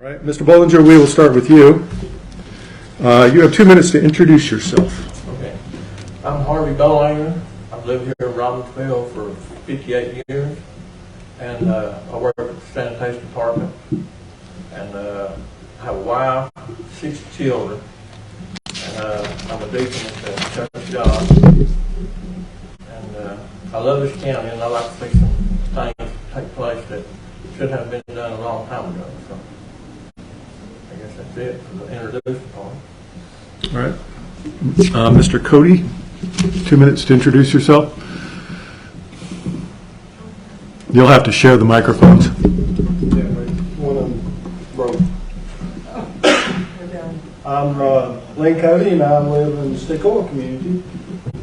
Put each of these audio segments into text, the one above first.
All right, Mr. Bollinger, we will start with you. You have 2 minutes to introduce yourself. Okay. I'm Harvey Bollinger. I've lived here in Robbinsville for 58 years, and I work at the sanitation department, and I have a wife, 6 children, and I'm a deacon at the church job. And I love this county, and I like to see some things take place that should have been done a long time ago. So I guess that's it for the introduction part. All right. Mr. Cody, 2 minutes to introduce yourself. You'll have to share the microphones. I'm Lynn Cody, and I live in the Stickle community,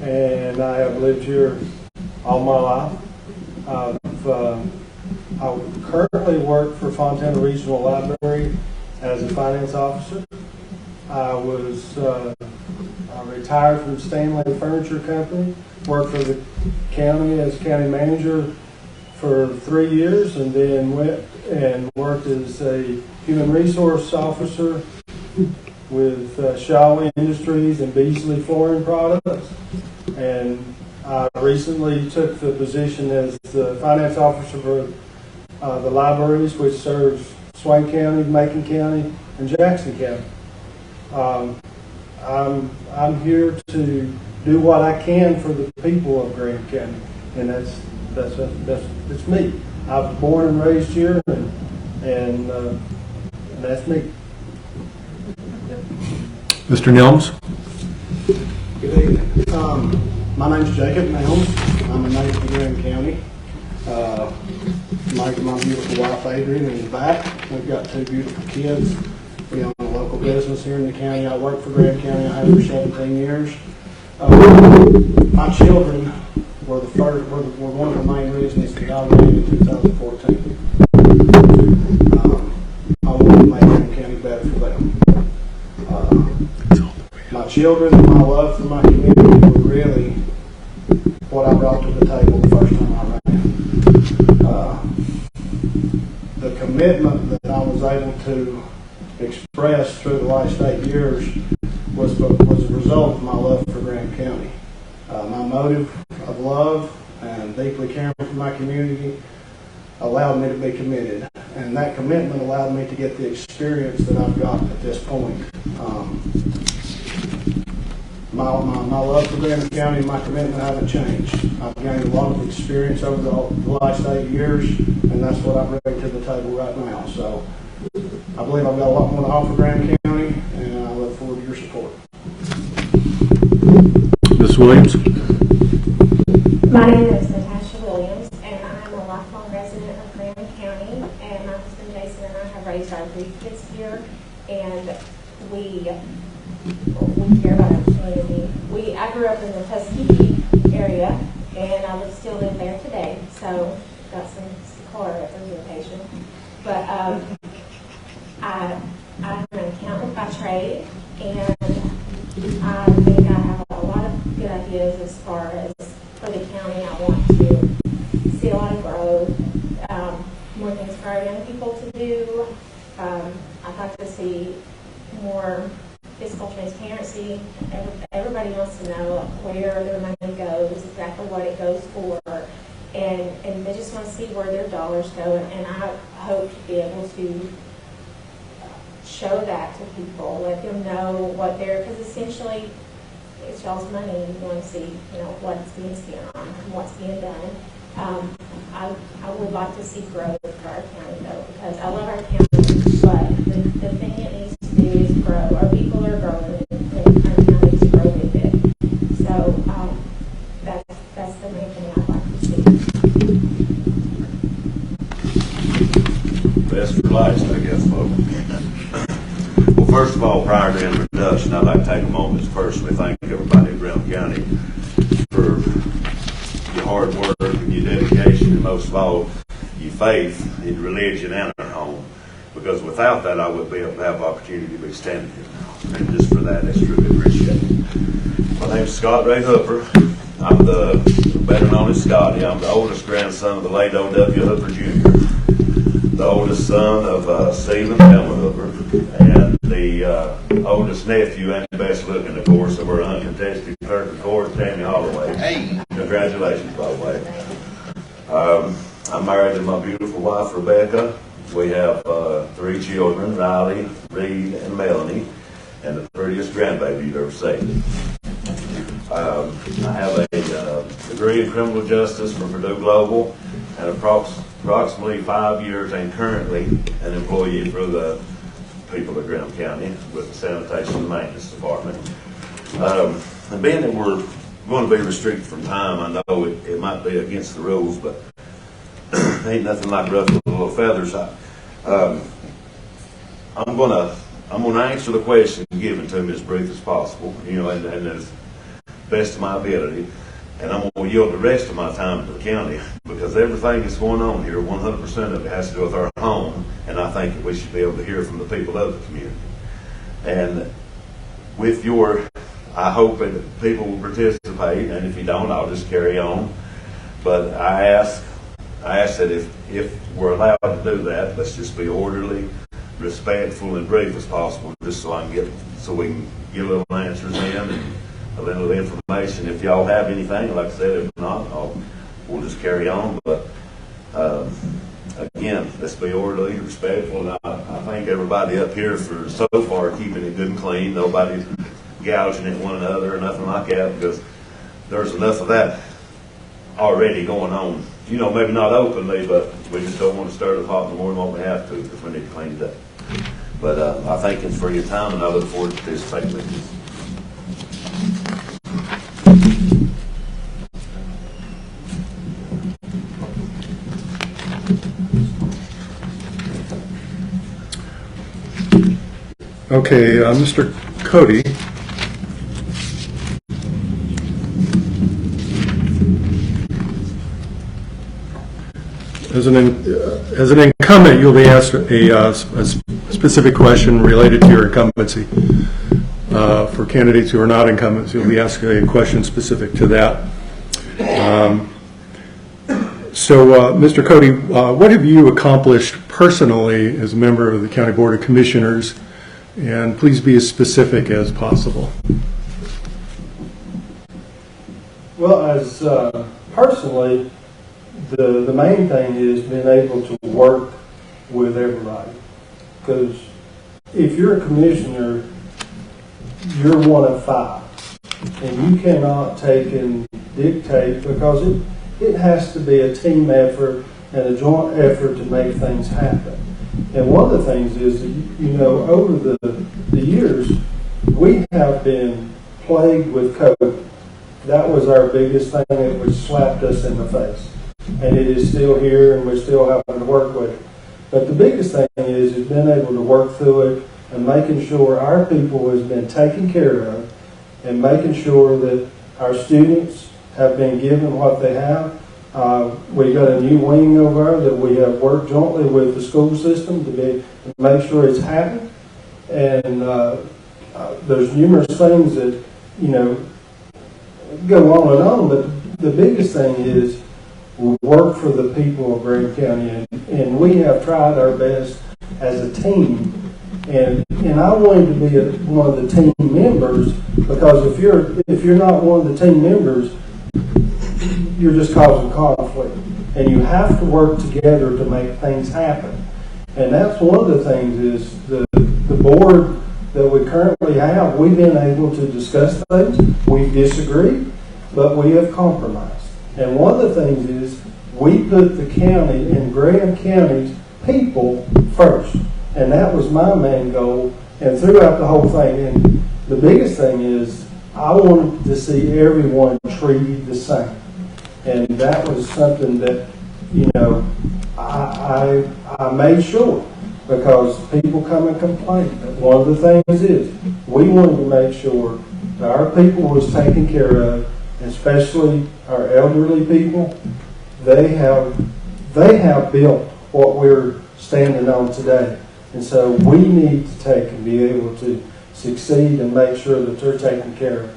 and I have lived here all my life. I currently work for Fontana Regional Library as a finance officer. I retired from Stanley Furniture Company, worked for the county as county manager for 3 years, and then went and worked as a human resource officer with Shaw Industries and Beasley Flooring Products. And I recently took the position as the finance officer for the libraries, which serves Swain County, Macon County, and Jackson County. I'm here to do what I can for the people of Graham County, and that's me. I was born and raised here, and that's me. Mr. Nelms. Good evening. My name's Jacob Nelms. I'm a native of Graham County. My beautiful wife Adrian in the back. We've got 2 beautiful kids. We own a local business here in the county. I work for Graham County. I have for 17 years. My children were one of the main reasons that I ran in 2014. I wanted to make Graham County better for them. My children and my love for my community were really what I brought to the table the first time I ran. The commitment that I was able to express through the last 8 years was a result of my love for Graham County. My motive of love and deeply caring for my community allowed me to be committed, and that commitment allowed me to get the experience that I've got at this point. My love for Graham County and my commitment haven't changed. I've gained a lot of experience over the last 8 years, and that's what I bring to the table right now. So I believe I've got a lot more to offer Graham County, and I look forward to your support. Ms. Williams. My name is Natasha Williams, and I'm a lifelong resident of Graham County, and my husband Jason and I have raised our 3 kids here, and we care about our community. I grew up in the Tuskegee area, and I still live there today, so got some color representation. But I'm an accountant by trade, and I think I have a lot of good ideas as far as for the county. I want to see a lot of growth, more things for our young people to do. I'd like to see more fiscal transparency. Everybody wants to know where their money goes, exactly what it goes for, and they just want to see where their dollars go. And I hope to be able to show that to people, let them know what because essentially it's y'all's money. You want to see, what's being spent on and what's being done. I would like to see growth for our county though, because I love our county, but the thing it needs to do is grow. Our people are growing, and our county needs to grow with it. So that's the main thing I'd like to see. Best for last, I guess, folks. Well, first of all, prior to introduction, I'd like to take a moment to personally thank everybody in Graham County for your hard work and your dedication, and most of all, your faith in religion and our home. Because without that, I wouldn't be able to have the opportunity to be standing here now. And just for that, it's truly appreciated. My name's Scott Ray Hooper. I'm better known as Scotty. I'm the oldest grandson of the late O.W. Hooper Jr. the oldest son of Stephen Hoover, and the oldest nephew and best looking, of course, of our uncontested clerk of court, Tammy Holloway. Hey, congratulations, by the way. I'm married to my beautiful wife, Rebecca. We have 3 children, Riley, Reed, and Melanie, and the prettiest grandbaby you've ever seen. I have a degree in criminal justice from Purdue Global, and approximately 5 years, and currently an employee for the people of Graham County with the Sanitation and Maintenance Department. And being that we're going to be restricted from time, I know it might be against the rules, but ain't nothing like ruffling little feathers. I'm gonna answer the question given to me as brief as possible, and as best of my ability. And I'm going to yield the rest of my time to the county, because everything that's going on here, 100% of it has to do with our home, and I think that we should be able to hear from the people of the community. And with I hope that people will participate, and if you don't, I'll just carry on. But I ask that if we're allowed to do that, let's just be orderly, respectful, and brief as possible, just so we can get little answers in and a little information. If y'all have anything, like I said, if not, we'll just carry on. But again, let's be orderly, respectful, and I thank everybody up here for so far keeping it good and clean. Nobody's gouging at one another or nothing like that, because there's enough of that already going on. Maybe not openly, but we just don't want to stir the pot no more than what we have to, because we need to clean it up. But I thank you for your time, and I look forward to participating with you. Okay, Mr. Cody. As an incumbent, you'll be asked a specific question related to your incumbency. For candidates who are not incumbents, you'll be asked a question specific to that. Mr. Cody, what have you accomplished personally as a member of the County Board of Commissioners? And please be as specific as possible. Well, as personally, the main thing is being able to work with everybody. Because if you're a commissioner, you're one of 5. And you cannot take and dictate, because it has to be a team effort and a joint effort to make things happen. And one of the things is that, over the years, we have been plagued with COVID. That was our biggest thing, which slapped us in the face. And it is still here, and we're still having to work with it. But the biggest thing is being able to work through it and making sure our people has been taken care of, and making sure that our students have been given what they have. We got a new wing over there that we have worked jointly with the school system to make sure it's happening. And there's numerous things that, go on and on, but the biggest thing is we work for the people of Graham County, and we have tried our best as a team. And I wanted to be one of the team members, because if you're not one of the team members, you're just causing conflict. And you have to work together to make things happen. And that's one of the things is the board that we currently have, we've been able to discuss things. We've disagreed, but we have compromised. And one of the things is we put the county and Graham County's people first. And that was my main goal, and throughout the whole thing. And the biggest thing is I wanted to see everyone treated the same. And that was something that, I made sure, because people come and complain. But one of the things is we wanted to make sure that our people was taken care of, especially our elderly people. They have built what we're standing on today. And so we need to take and be able to succeed and make sure that they're taken care of.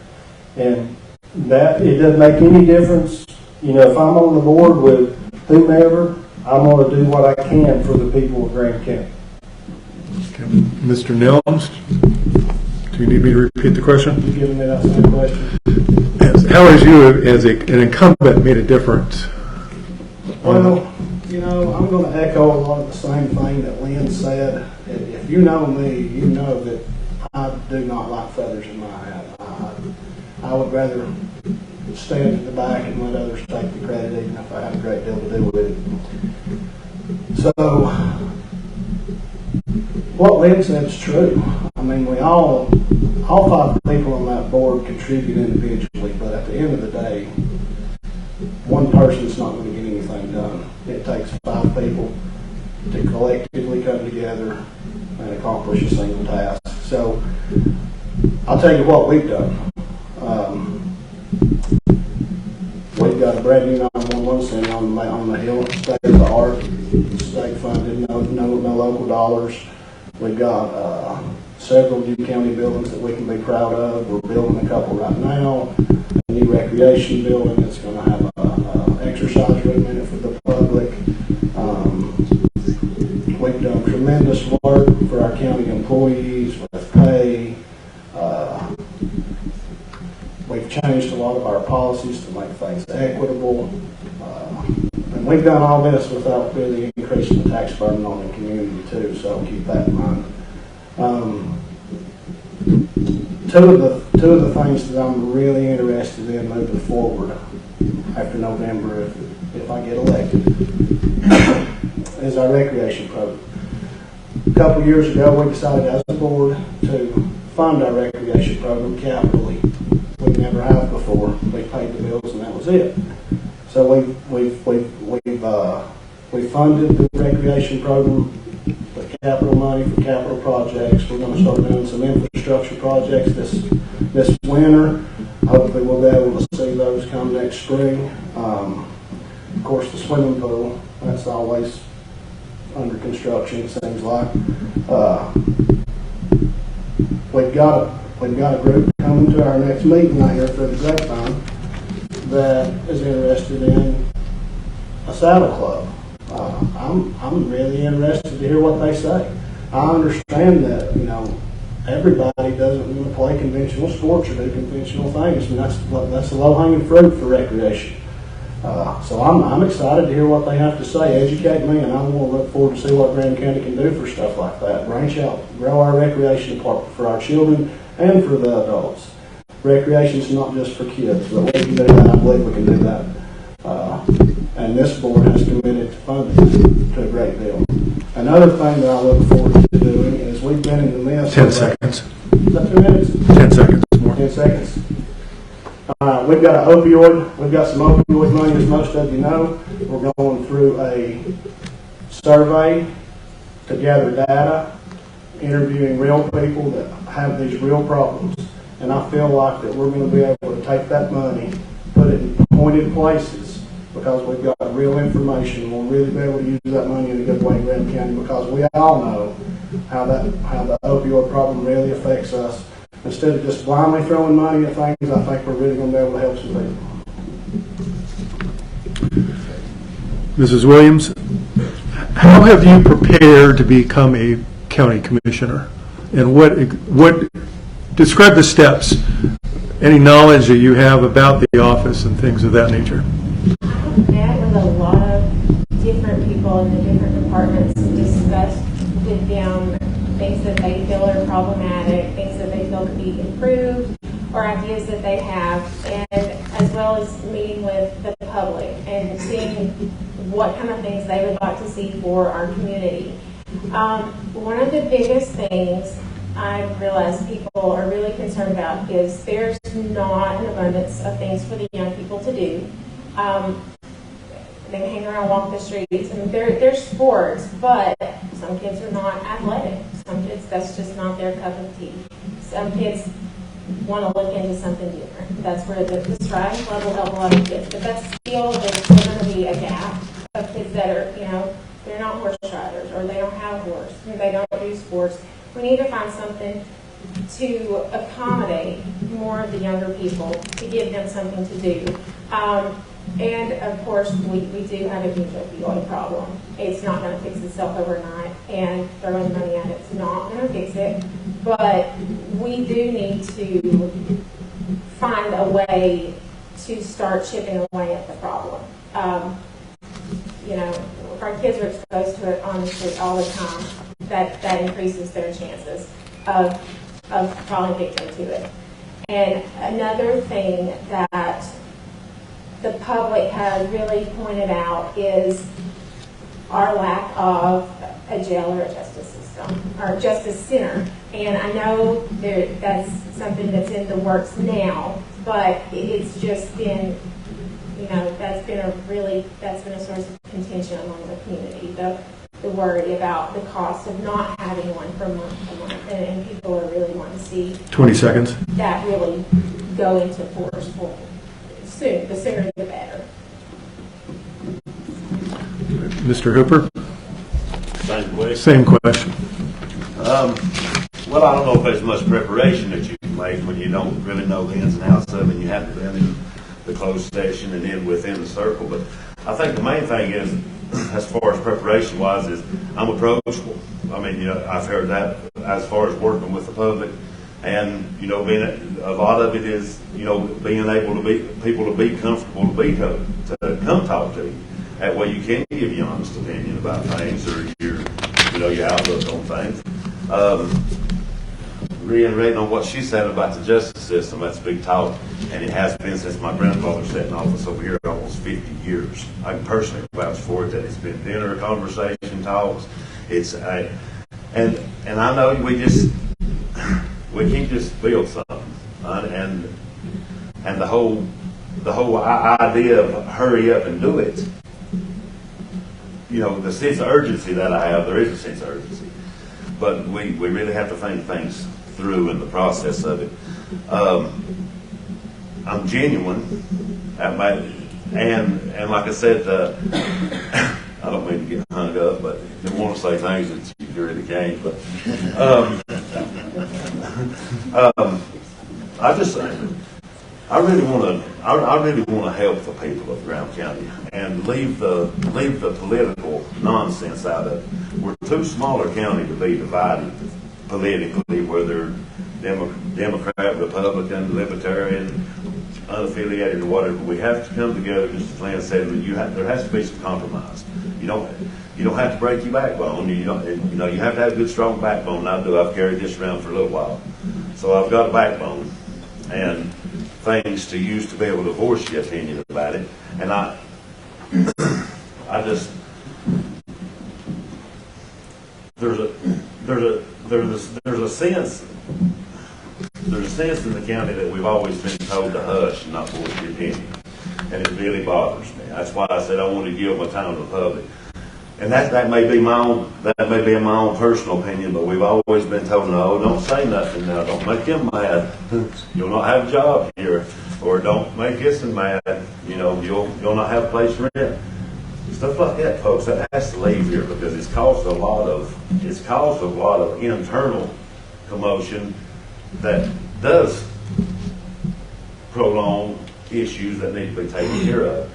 And that it doesn't make any difference, if I'm on the board with whomever, I'm going to do what I can for the people of Graham County. Okay. Mr. Nelms, do you need me to repeat the question? You giving me that same question? How has you, as an incumbent, made a difference? Well, you know, I'm going to echo a lot of the same thing that Lynn said. If you know me, you know that I do not like feathers in my hat. I would rather stand at the back and let others take the credit, even if I have a great deal to do with it. So, what Lynn said is true. I mean, we all 5 people on that board contribute individually, but at the end of the day, one person's not going to get anything done. It takes 5 people to collectively come together and accomplish a single task. So, I'll tell you what we've done. We've got a brand new 911 center on the hill, state of the art, state funded, no local dollars. We've got several new county buildings that we can be proud of. We're building a couple right now. A new recreation building that's going to have an exercise room in it for the public. We've done tremendous work for our county employees with pay. We've changed a lot of our policies to make things equitable. And we've done all this without really increasing the tax burden on the community too, so keep that in mind. Two of the things that I'm really interested in moving forward after November, if I get elected, is our recreation program. A couple years ago, we decided as a board to fund our recreation program capitally. We never have before. We paid the bills and that was it. So we've funded the recreation program with capital money for capital projects. We're going to start doing some infrastructure projects this winter. Hopefully we'll be able to see those come next spring. Of course, the swimming pool, that's always under construction, it seems like. We've got a group coming to our next meeting out here for the grapevine that is interested in a saddle club. I'm really interested to hear what they say. I understand that, you know, everybody doesn't want to play conventional sports or do conventional things, and that's the low-hanging fruit for recreation. So I'm excited to hear what they have to say, educate me, and I want to look forward to see what Graham County can do for stuff like that. Branch out, grow our recreation department for our children and for the adults. Recreation is not just for kids, but we can do that. I believe we can do that. And this board has committed to funding to a great deal. Another thing that I look forward to doing is we've been in the midst 10 seconds. Is that 2 minutes? 10 seconds more. 10 seconds. We've got we've got some opioid money, as most of you know. We're going through a survey to gather data, interviewing real people that have these real problems. And I feel like that we're going to be able to take that money, put it in pointed places, because we've got real information. We'll really be able to use that money in a good way in Graham County, because we all know how the opioid problem really affects us. Instead of just blindly throwing money at things, I think we're really going to be able to help some people. Mrs. Williams, how have you prepared to become a county commissioner? And what describe the steps, any knowledge that you have about the office and things of that nature? I've met with a lot of different people in the different departments and discussed with them things that they feel are problematic, things that they feel could be improved, or ideas that they have, and as well as meeting with the public and seeing what kind of things they would like to see for our community. One of the biggest things I've realized people are really concerned about is there's not an abundance of things for the young people to do. They can hang around, walk the streets, and there's sports, but some kids are not athletic. Some kids, that's just not their cup of tea. Some kids want to look into something different. That's where the striding club will help a lot of kids, but that's still, there's still going to be a gap of kids that are, you know, they're not horse riders, or they don't have a horse, or they don't do sports. We need to find something to accommodate more of the younger people, to give them something to do. And of course, we do have a huge opioid problem. It's not going to fix itself overnight, and throwing money at it's not going to fix it. But we do need to find a way to start chipping away at the problem. You know, if our kids are exposed to it on the street all the time, that increases their chances of falling victim to it. And another thing that the public has really pointed out is our lack of a jail or a justice system, or justice center. And I know that's something that's in the works now, but it's just been, you know, that's been a source of contention among the community, the worry about the cost of not having one for month to month, and people are really wanting to see 20 seconds. that really go into force soon. The sooner the better. Mr. Hooper? Same question. Same question. Well, I don't know if there's much preparation that you can make when you don't really know the ins and outs of it, and you haven't been in the closed session and then within the circle. But I think the main thing is, as far as preparation-wise, is I'm approachable. I mean, you know, I've heard that as far as working with the public. And, you know, a lot of it is, you know, being able to be, people to be comfortable to come talk to you. That way you can give your honest opinion about things, or your outlook on things. Reiterating on what she said about the justice system, that's big talk, and it has been since my grandfather sat in office over here almost 50 years. I can personally vouch for it, that it's been dinner, conversation, talks. And I know we can't just build something, and the whole idea of hurry up and do it. You know, the sense of urgency that I have, there is a sense of urgency, but we really have to think things through in the process of it. I'm genuine, and like I said, I don't mean to get hung up, but I want to say things that you really can't. But I really want to help the people of Brown County and leave the political nonsense out of it. We're too small a county to be divided politically, whether Democrat, Republican, Libertarian, unaffiliated, or whatever. We have to come together, just as Lynn said. There has to be some compromise. You don't have to break your backbone. You have to have a good, strong backbone. And I do. I've carried this around for a little while, so I've got a backbone and things to use to be able to voice your opinion about it. And there's a sense in the county that we've always been told to hush and not voice your opinion, and it really bothers me. That's why I said I wanted to give my time to the public. And that may be my own personal opinion, but we've always been told, no, don't say nothing now, don't make him mad. You'll not have a job here, or don't make this mad. You'll not have a place to rent. Stuff like that, folks, that has to leave here, because it's caused a lot of internal commotion that does prolong issues that need to be taken care of.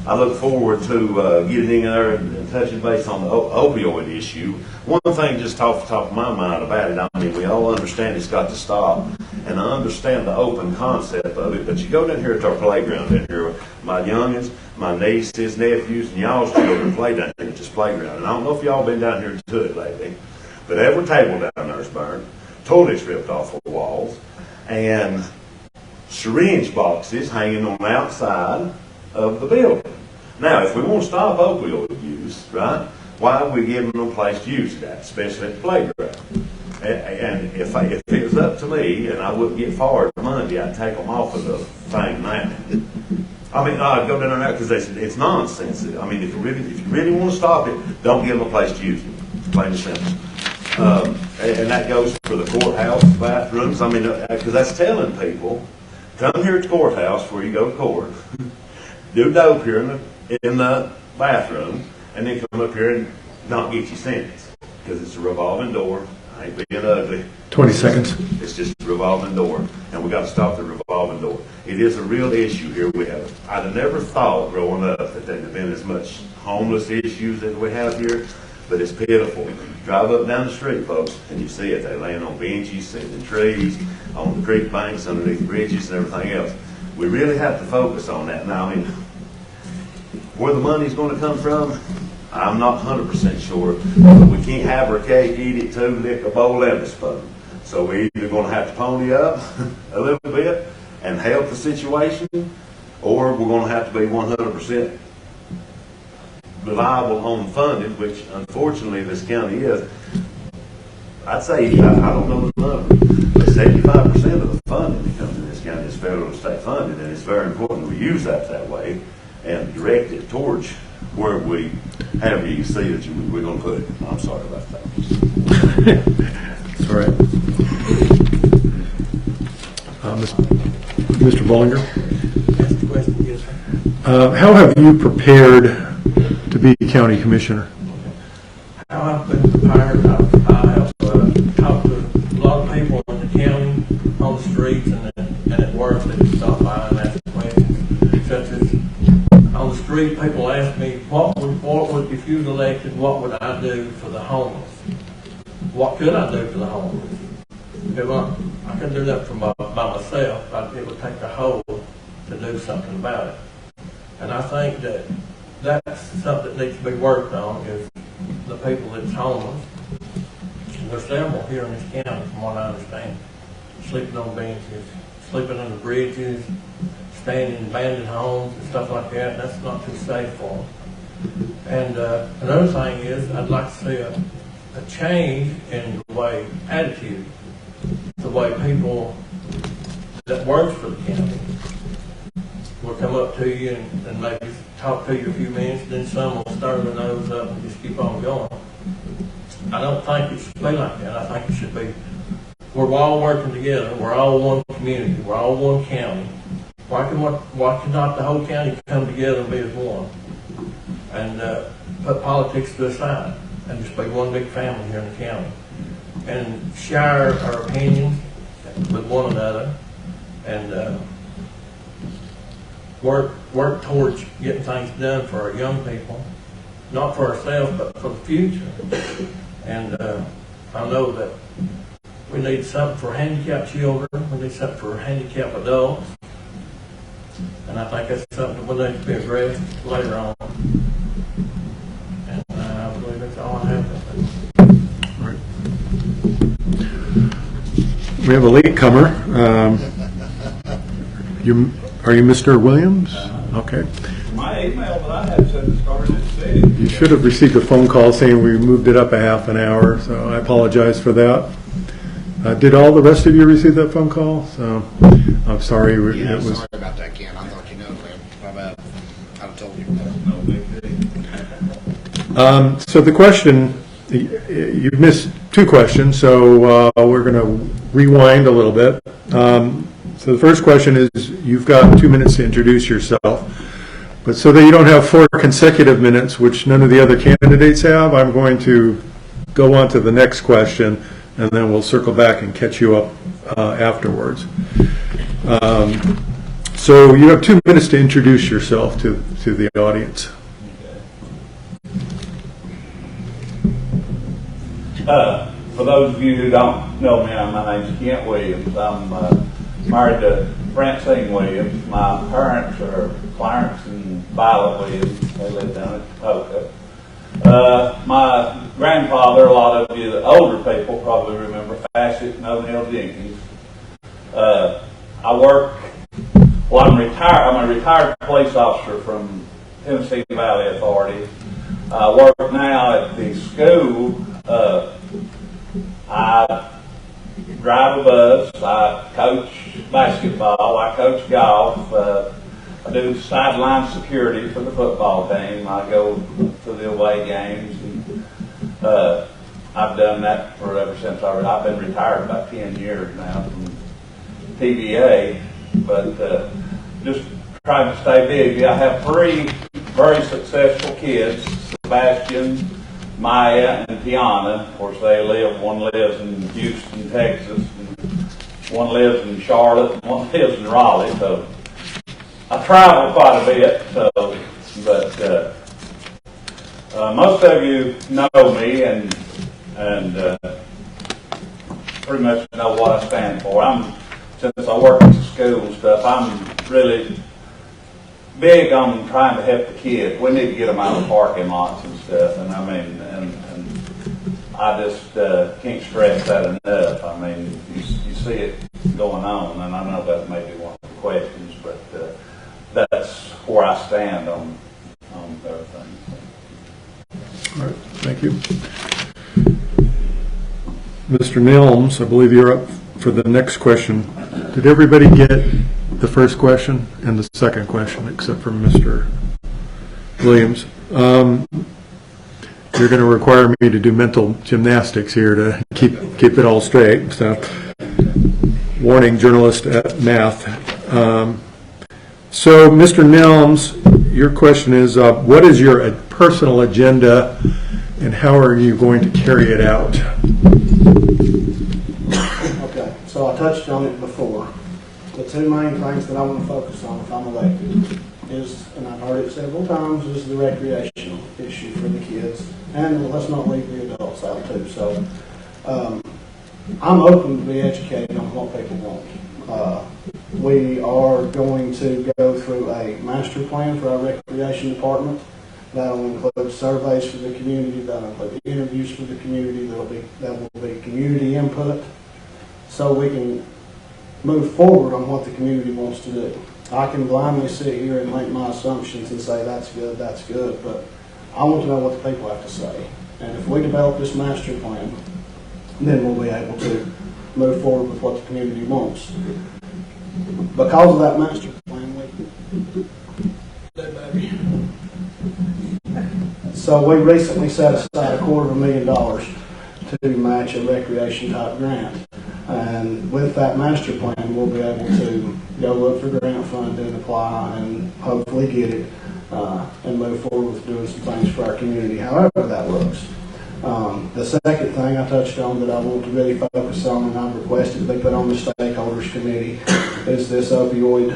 I look forward to getting in there and touching base on the opioid issue. One thing just off the top of my mind about it, I mean, we all understand it's got to stop, and I understand the open concept of it, but you go down here to our playground down here, my youngins, my nieces, nephews, and y'all's children play down here at this playground. And I don't know if y'all been down here to it lately, but every table down there is burnt, toilets ripped off the walls, and syringe boxes hanging on the outside of the building. Now, if we want to stop opioid use, right, why are we giving them a place to use it at, especially at the playground? And if it was up to me and I wouldn't get fired Monday, I'd take them off of the thing now. I mean, I'd go down there because it's nonsense. I mean, if you really want to stop it, don't give them a place to use it. Plain and simple. And that goes for the courthouse bathrooms. I mean, because that's telling people, come here at the courthouse before you go to court, do dope here in the bathroom, and then come up here and not get your sentence, because it's a revolving door. I ain't being ugly. 20 seconds. It's just a revolving door, and we got to stop the revolving door. It is a real issue here. I'd have never thought growing up that there'd have been as much homeless issues as we have here, but it's pitiful. Drive up down the street, folks, and you see it. They're laying on benches, sitting in trees, on the creek banks, underneath bridges, and everything else. We really have to focus on that. Now, I mean, where the money's going to come from, I'm not 100% sure, but we can't have our cake, eat it too, lick a bowl and a spoon. So we're either going to have to pony up a little bit and help the situation, or we're going to have to be 100% reliable on funding, which unfortunately this county is. I'd say, I don't know the number, but 75% of the funding that comes in this county is federal and state funded, and it's very important we use that way and direct it towards where we have you see that we're going to put it. I'm sorry about that. That's all right. Mr. Bollinger? That's the question, yes, sir. How have you prepared to be county commissioner? How I've been prepared, I have talked to a lot of people in the county, on the streets, and at work that stop by and ask questions, such as on the street, people ask me, what would, if you was elected, what would I do for the homeless? What could I do for the homeless? If I couldn't do that by myself. It would take a whole to do something about it. And I think that that's something that needs to be worked on, is the people that's homeless. There's several here in this county, from what I understand, sleeping on benches, sleeping under bridges, staying in abandoned homes and stuff like that. That's not too safe for them. And another thing is, I'd like to see a change in the way attitude, the way people that work for the county will come up to you and maybe talk to you a few minutes, then some will stir their nose up and just keep on going. I don't think it should be like that. I think it should be, we're all working together, we're all one community, we're all one county. Why cannot the whole county come together and be as one? And put politics to the side and just be one big family here in the county. And share our opinions with one another and work towards getting things done for our young people, not for ourselves, but for the future. And I know that we need something for handicapped children, we need something for handicapped adults, and I think that's something that will need to be addressed later on. And I believe that's all I have. All right. We have a latecomer. Are you Mr. Williams? Okay. My email that I had said it started at 6. You should have received a phone call saying we moved it up a half an hour, so I apologize for that. Did all the rest of you receive that phone call? So I'm sorry. Yeah, it was. Sorry about that, Ken. I thought you know, man. My bad. I'd have told you. No big deal. So the question, you missed two questions, so we're going to rewind a little bit. So the first question is, you've got 2 minutes to introduce yourself. But so that you don't have 4 consecutive minutes, which none of the other candidates have, I'm going to go on to the next question, and then we'll circle back and catch you up afterwards. So you have 2 minutes to introduce yourself to the audience. For those of you who don't know me, my name's Kent Williams. I'm married to Francine Williams. My parents are Clarence and Violet Williams. They live down at Topeka. My grandfather, a lot of you, the older people probably remember Fassett and O'Neill Jenkins. I'm retired. I'm a retired police officer from Tennessee Valley Authority. I work now at the school. I drive a bus. I coach basketball. I coach golf. I do sideline security for the football team. I go to the away games. And, I've done that for ever since I've been retired about 10 years now from TBA. But just trying to stay busy. I have 3 very successful kids: Sebastian, Maya and Tiana. Of course, one lives in Houston, Texas, and one lives in Charlotte, and one lives in Raleigh. So I travel quite a bit. But most of you know me and pretty much know what I stand for. Since I work at the school and stuff, I'm really big on trying to help the kids. We need to get them out of parking lots and stuff, and I mean, and I just can't stress that enough. I mean, you see it going on, and I know that may be one of the questions, but that's where I stand on everything. All right, thank you. Mr. Nelms, I believe you're up for the next question. Did everybody get the first question and the second question, except for Mr. Williams? You're going to require me to do mental gymnastics here to keep it all straight. So, warning, journalist at math. So, Mr. Nelms, your question is, what is your personal agenda, and how are you going to carry it out? Okay, so I touched on it before. The two main things that I want to focus on if I'm elected is, and I've heard it several times, is the recreational issue for the kids. And let's not leave the adults out too. So I'm open to be educated on what people want. We are going to go through a master plan for our recreation department. That will include surveys for the community, that will include interviews for the community, that will be community input, so we can move forward on what the community wants to do. I can blindly sit here and make my assumptions and say that's good, but I want to know what the people have to say. And if we develop this master plan, then we'll be able to move forward with what the community wants. Because of that master plan, so we recently set aside $250,000 to match a recreation type grant. And with that master plan, we'll be able to go look for grant funding, apply, and hopefully get it, and move forward with doing some things for our community, however that looks. The second thing I touched on that I want to really focus on, and I've requested to be put on the stakeholders committee, is this opioid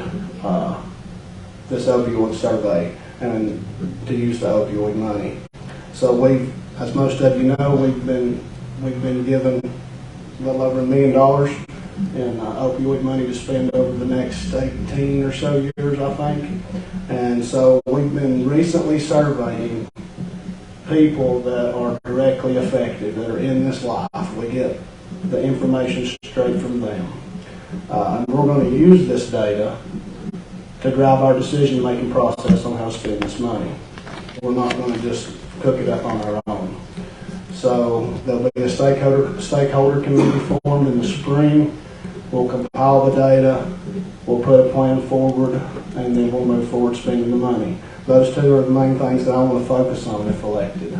survey, and to use the opioid money. So as most of you know, we've been given a little over $1 million in opioid money to spend over the next 18 or so years, I think. And so we've been recently surveying people that are directly affected, that are in this life. We get the information straight from them. And we're going to use this data to drive our decision-making process on how to spend this money. We're not going to just cook it up on our own. So there'll be a stakeholder committee formed in the spring. We'll compile the data, we'll put a plan forward, and then we'll move forward spending the money. Those two are the main things that I want to focus on if elected.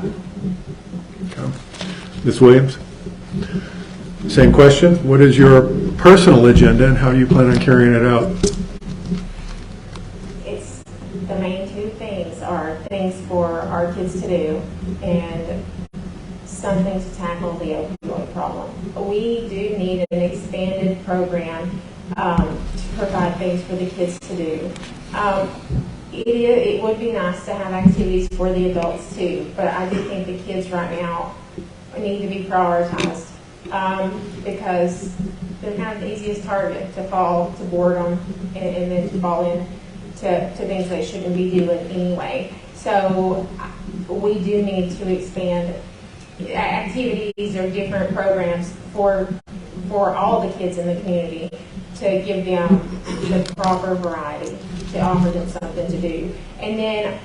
Okay. Ms. Williams? Same question. What is your personal agenda, and how do you plan on carrying it out? The main two things are things for our kids to do and something to tackle the opioid problem. We do need an expanded program to provide things for the kids to do. It would be nice to have activities for the adults too, but I do think the kids right now need to be prioritized because they're kind of the easiest target to fall to boredom and then to fall in to things they shouldn't be doing anyway. So we do need to expand activities or different programs for all the kids in the community to give them the proper variety, to offer them something to do. And then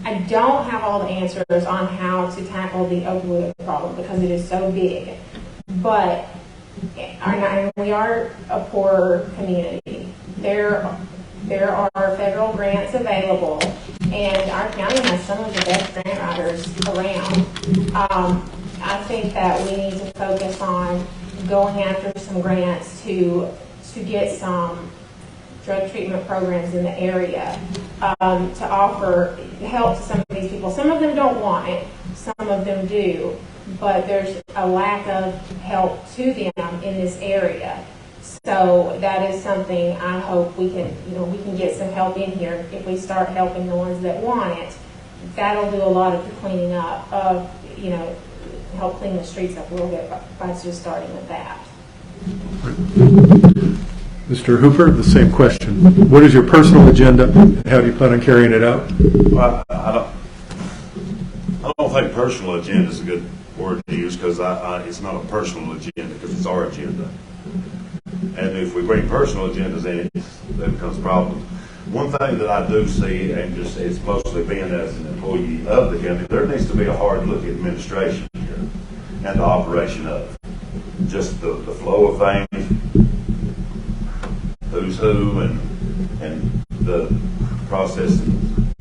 I don't have all the answers on how to tackle the opioid problem because it is so big. But we are a poor community. There are federal grants available, and our county has some of the best grant writers around. I think that we need to focus on going after some grants to get some drug treatment programs in the area to offer help to some of these people. Some of them don't want it. some of them do, but there's a lack of help to them in this area. So that is something I hope we can get some help in here. If we start helping the ones that want it, that'll do a lot of the cleaning up of, help clean the streets up a little bit by just starting with that. Mr. Hooper, the same question. What is your personal agenda, and how do you plan on carrying it out? Well, I don't think personal agenda is a good word to use, because it's not a personal agenda, because it's our agenda. And if we bring personal agendas in, there becomes a problem. One thing that I do see, and just it's mostly being as an employee of the county, there needs to be a hard look at administration here and the operation of just the flow of things, who's who, and the process and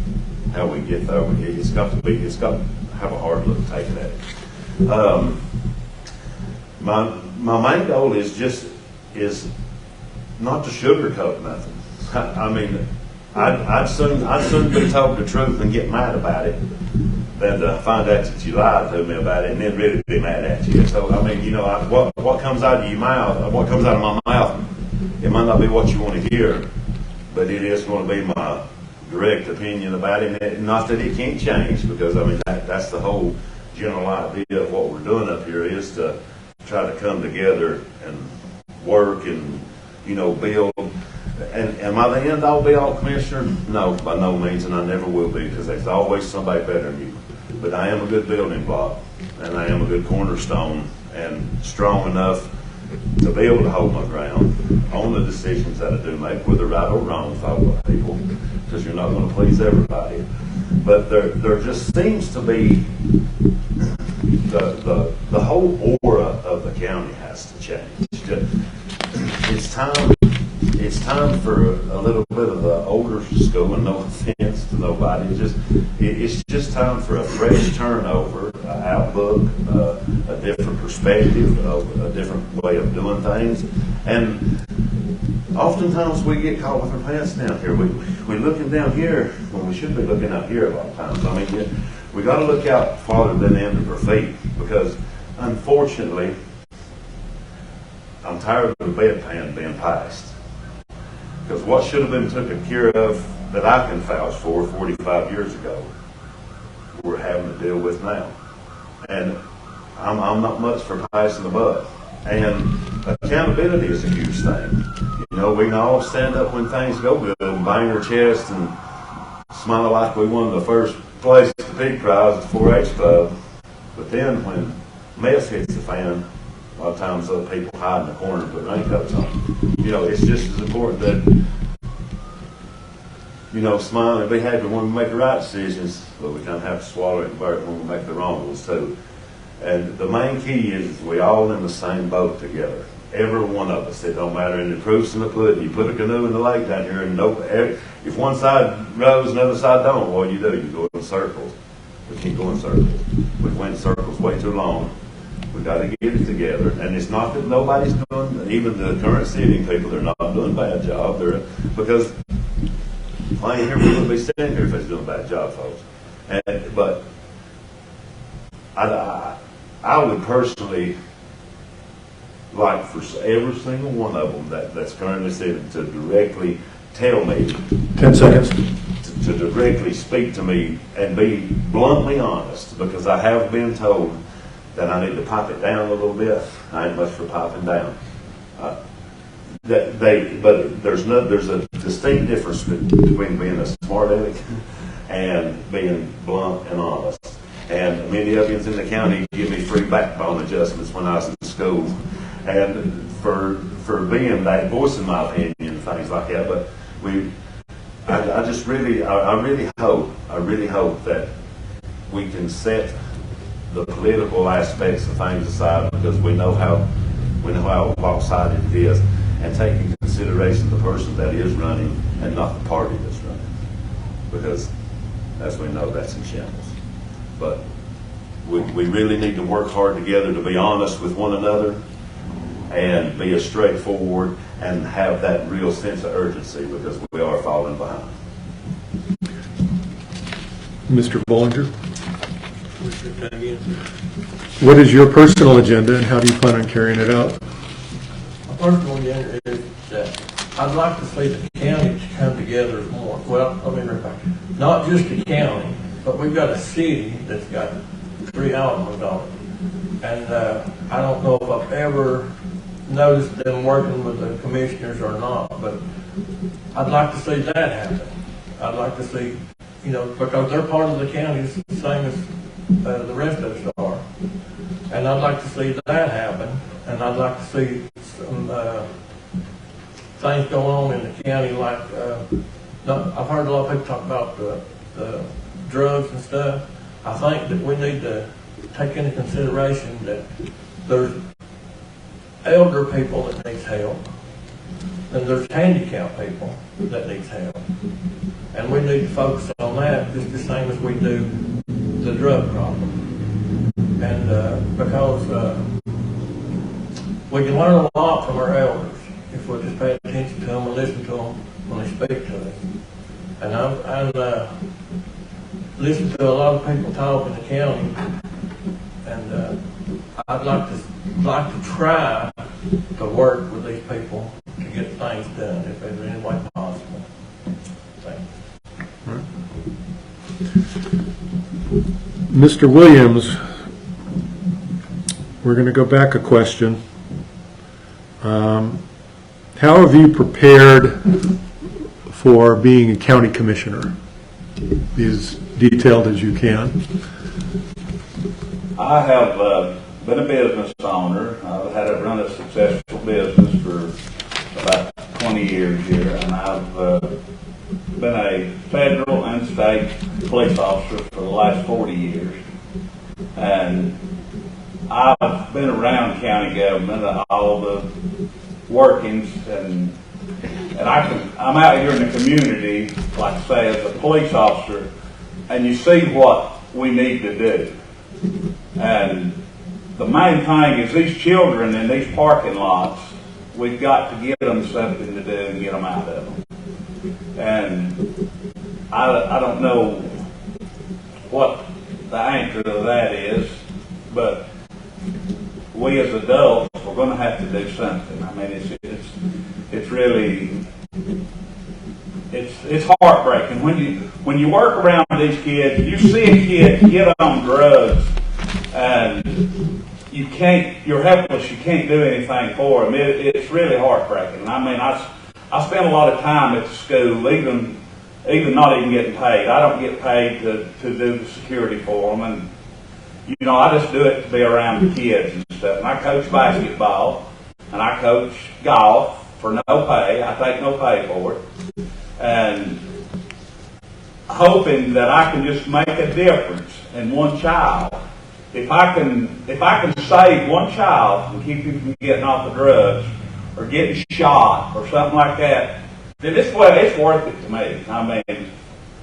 how we get there. It's got to have a hard look taken at it. My main goal is not to sugarcoat nothing. I mean, I'd soon be told the truth and get mad about it than to find out that you lied to me about it and then really be mad at you. So, I mean, what comes out of your mouth, what comes out of my mouth, it might not be what you want to hear, but it is going to be my direct opinion about it. Not that it can't change, because, I mean, that's the whole general idea of what we're doing up here, is to try to come together and work and, build. And am I the end-all be-all commissioner? No, by no means, and I never will be, because there's always somebody better than you. But I am a good building block, and I am a good cornerstone, and strong enough to be able to hold my ground on the decisions that I do make, whether right or wrong with all the people, because you're not going to please everybody. But there just seems to be the whole aura of the county has to change. It's time for a little bit of the older school, and no offense to nobody. It's just time for a fresh turnover, an outlook, a different perspective, a different way of doing things. And oftentimes we get caught with our pants down here. We're looking down here when we should be looking up here a lot of times. I mean, we got to look out farther than the end of our feet, because unfortunately, I'm tired of the bedpan being passed. Because what should have been taken care of that I can vouch for 45 years ago, we're having to deal with now. And I'm not much for passing the buck. And accountability is a huge thing. We can all stand up when things go good and bang our chest and smile like we won the first place at the pig prize at the 4-H club. But then when mess hits the fan, a lot of times other people hide in the corner and put raincoats on. It's just as important that, smile and be happy when we make the right decisions, but we kind of have to swallow it and bear it when we make the wrong ones too. And the main key is we all in the same boat together. Every one of us. It don't matter. And the proof's in the pudding. You put a canoe in the lake down here, and if one side rows and the other side don't, what do? You go in circles. We can't go in circles. We've went in circles way too long. We've got to get it together. And it's not that nobody's doing, even the current sitting people, they're not doing a bad job. Because I ain't here, we wouldn't be sitting here if they're doing a bad job, folks. But I would personally like for every single one of them that's currently sitting to directly tell me. 10 seconds. To directly speak to me and be bluntly honest, because I have been told that I need to pipe it down a little bit. I ain't much for piping down. But there's a distinct difference between being a smart aleck and being blunt and honest. And many of you in the county give me free backbone adjustments when I was in school, and for being that, voicing my opinion and things like that. But I really hope that we can set the political aspects of things aside, because we know how lopsided it is, and take into consideration the person that is running and not the party that's running, because as we know, that's in shambles. But we really need to work hard together to be honest with one another and be as straightforward and have that real sense of urgency, because we are falling behind. Mr. Bollinger? again. What is your personal agenda, and how do you plan on carrying it out? My personal agenda is that I'd like to see the counties come together more. Well, let me read back. Not just the county, but we've got a city that's got 3 Alamos on it. And I don't know if I've ever noticed them working with the commissioners or not, but I'd like to see that happen. I'd like to see, because they're part of the counties, the same as the rest of us are. And I'd like to see that happen, and I'd like to see some things going on in the county, like, I've heard a lot of people talk about the drugs and stuff. I think that we need to take into consideration that there's elder people that needs help, and there's handicapped people that needs help. And we need to focus on that just the same as we do the drug problem. And because we can learn a lot from our elders if we just pay attention to them and listen to them when they speak to us. And I've listened to a lot of people talk in the county, and I'd like to try to work with these people to get things done if there's any way possible. Thanks. Mr. Williams, we're going to go back a question. How have you prepared for being a county commissioner? Be as detailed as you can. I have been a business owner. I've had to run a successful business for about 20 years here, and I've been a federal and state police officer for the last 40 years. And I've been around county government, all the workings, and I'm out here in the community, like I say, as a police officer, and you see what we need to do. And the main thing is these children in these parking lots, we've got to get them something to do and get them out of them. And I don't know what the answer to that is, but we as adults, we're going to have to do something. I mean, it's really, it's heartbreaking when you work around these kids. You see a kid get on drugs, and you're helpless. You can't do anything for them. It's really heartbreaking. I mean, I spend a lot of time at the school, even not even getting paid. I don't get paid to do the security for them, and I just do it to be around the kids and stuff. And I coach basketball, and I coach golf for no pay. I take no pay for it, and hoping that I can just make a difference in one child. If I can save one child and keep him from getting off the drugs or getting shot or something like that, then it's worth it to me. I mean,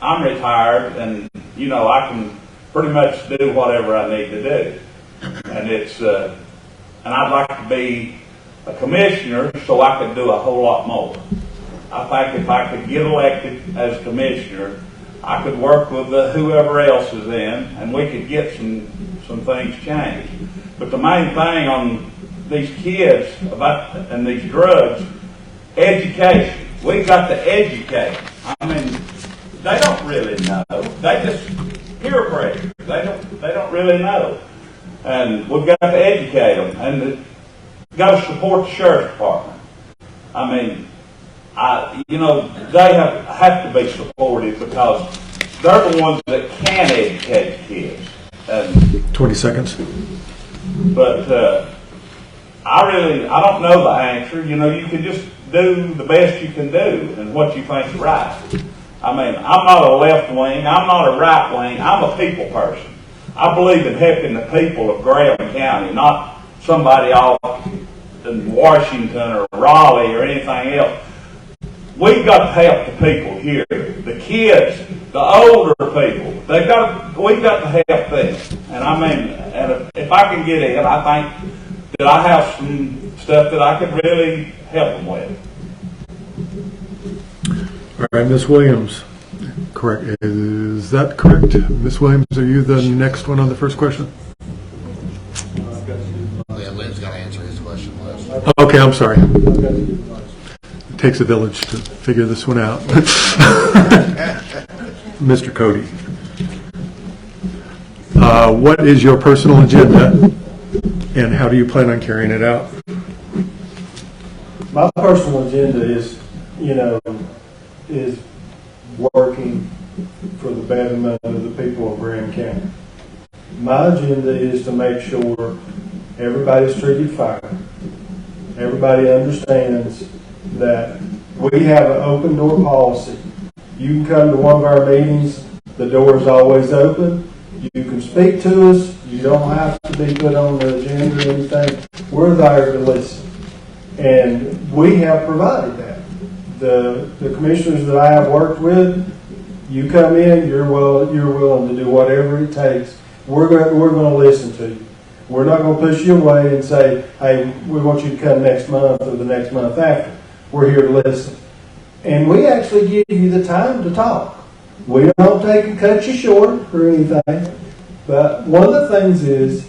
I'm retired, and I can pretty much do whatever I need to do. And and I'd like to be a commissioner so I could do a whole lot more. I think if I could get elected as commissioner, I could work with whoever else is in, and we could get some things changed. But the main thing on these kids and these drugs, education. We've got to educate. I mean, they don't really know. They just peer pressure. They don't really know. And we've got to educate them, and we've got to support the sheriff's department. I mean, they have to be supported because they're the ones that can educate the kids. And 20 seconds. But I don't know the answer. You can just do the best you can do and what you think is right. I mean, I'm not a left wing. I'm not a right wing. I'm a people person. I believe in helping the people of Graham County, not somebody off in Washington or Raleigh or anything else. We've got to help the people here, the kids, the older people. We've got to help them. And I mean, if I can get in, I think that I have some stuff that I could really help them with. All right, Ms. Williams, Correct. Is that correct? Ms. Williams, are you the next one on the first question? Yeah, Lynn's got to answer his question last. Okay, I'm sorry. It takes a village to figure this one out. Mr. Cody, what is your personal agenda, and how do you plan on carrying it out? My personal agenda is, is working for the betterment of the people of Graham County. My agenda is to make sure everybody's treated fair. Everybody understands that we have an open door policy. You can come to one of our meetings, the door is always open. You can speak to us. You don't have to be put on the agenda or anything. We're there to listen. And we have provided that. The commissioners that I have worked with, you come in, you're willing to do whatever it takes. We're going to listen to you. We're not going to push you away and say, hey, we want you to come next month or the next month after. We're here to listen. And we actually give you the time to talk. We don't cut you short or anything. But one of the things is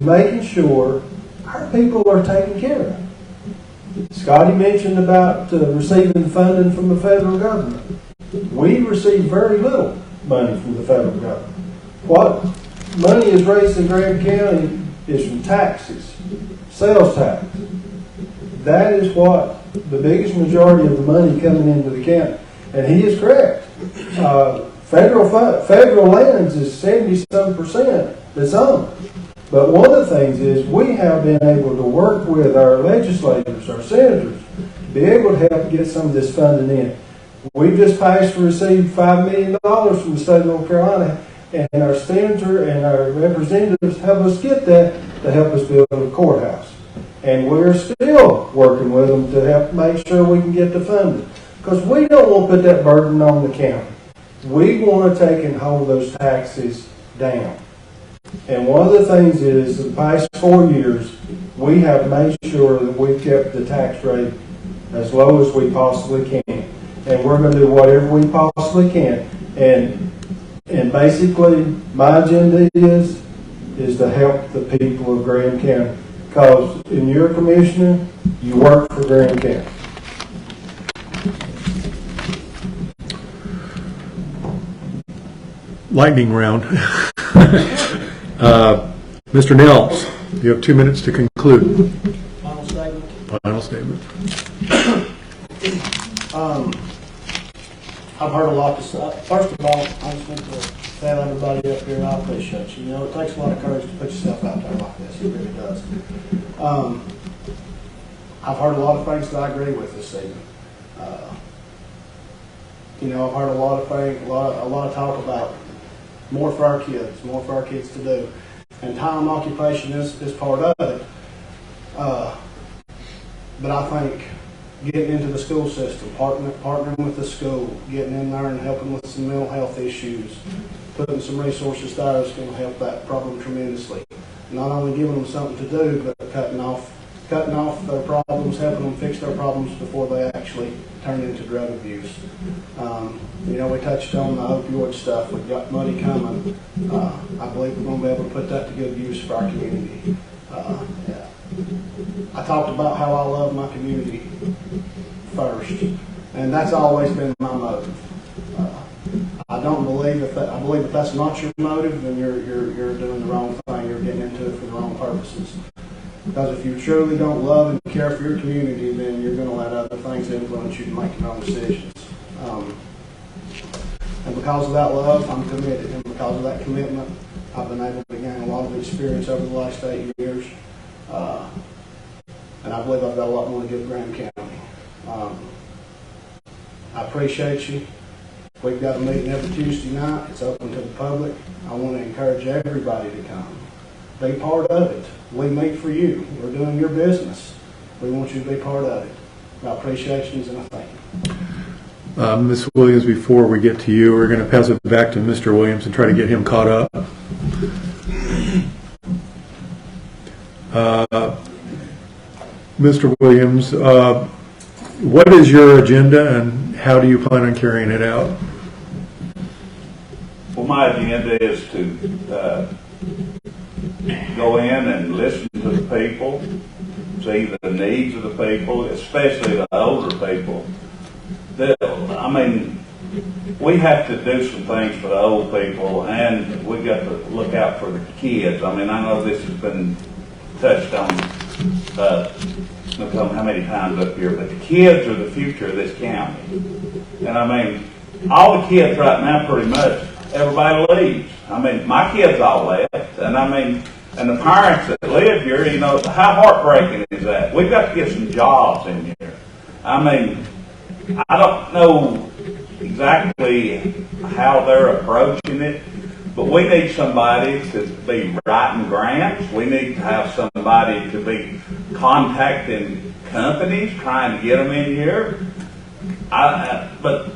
making sure our people are taken care of. Scotty mentioned about receiving funding from the federal government. We receive very little money from the federal government. What money is raised in Graham County is from taxes, sales tax. That is what the biggest majority of the money coming into the county. And he is correct. Federal lands is 70-some% that's owned. But one of the things is we have been able to work with our legislators, our senators, to be able to help get some of this funding in. We just passed to receive $5 million from the state of North Carolina, and our senator and our representatives help us get that to help us build a courthouse. And we're still working with them to help make sure we can get the funding. Because we don't want to put that burden on the county. We want to take and hold those taxes down. And one of the things is, the past 4 years, we have made sure that we've kept the tax rate as low as we possibly can. And we're going to do whatever we possibly can. And basically, my agenda is to help the people of Graham County. Because in your commissioner, you work for Graham County. Lightning round. Mr. Nelms, you have 2 minutes to conclude. Final statement. Final statement. I've heard a lot to say. First of all, I just want to tell everybody up here, and I appreciate you. It takes a lot of courage to put yourself out there like this. It really does. I've heard a lot of things that I agree with this evening. I've heard a lot of things, a lot of talk about more for our kids to do. And time occupation is part of it. But I think getting into the school system, partnering with the school, getting in there and helping with some mental health issues, putting some resources there is going to help that problem tremendously. Not only giving them something to do, but cutting off their problems, helping them fix their problems before they actually turn into drug abuse. We touched on the opioid stuff. We've got money coming. I believe we're going to be able to put that to good use for our community. I talked about how I love my community first, and that's always been my motive. I believe if that's not your motive, then you're doing the wrong thing. You're getting into it for the wrong purposes. Because if you truly don't love and care for your community, then you're going to let other things influence you to make your own decisions. And because of that love, I'm committed. And because of that commitment, I've been able to gain a lot of experience over the last 8 years. And I believe I've got a lot more to give Graham County. I appreciate you. We've got a meeting every Tuesday night. It's open to the public. I want to encourage everybody to come. Be part of it. We meet for you. We're doing your business. We want you to be part of it. My appreciations and I thank you. Ms. Williams, before we get to you, we're going to pass it back to Mr. Williams and try to get him caught up. Mr. Williams, what is your agenda and how do you plan on carrying it out? Well, my agenda is to go in and listen to the people, see the needs of the people, especially the older people. I mean, we have to do some things for the old people, and we got to look out for the kids. I mean, I know this has been touched on, I don't know how many times up here, but the kids are the future of this county. And I mean, all the kids right now, pretty much, everybody leaves. I mean, my kids all left, and I mean, and the parents that live here, you know, how heartbreaking is that? We've got to get some jobs in here. I mean, I don't know exactly how they're approaching it, but we need somebody to be writing grants. We need to have somebody to be contacting companies, trying to get them in here. But,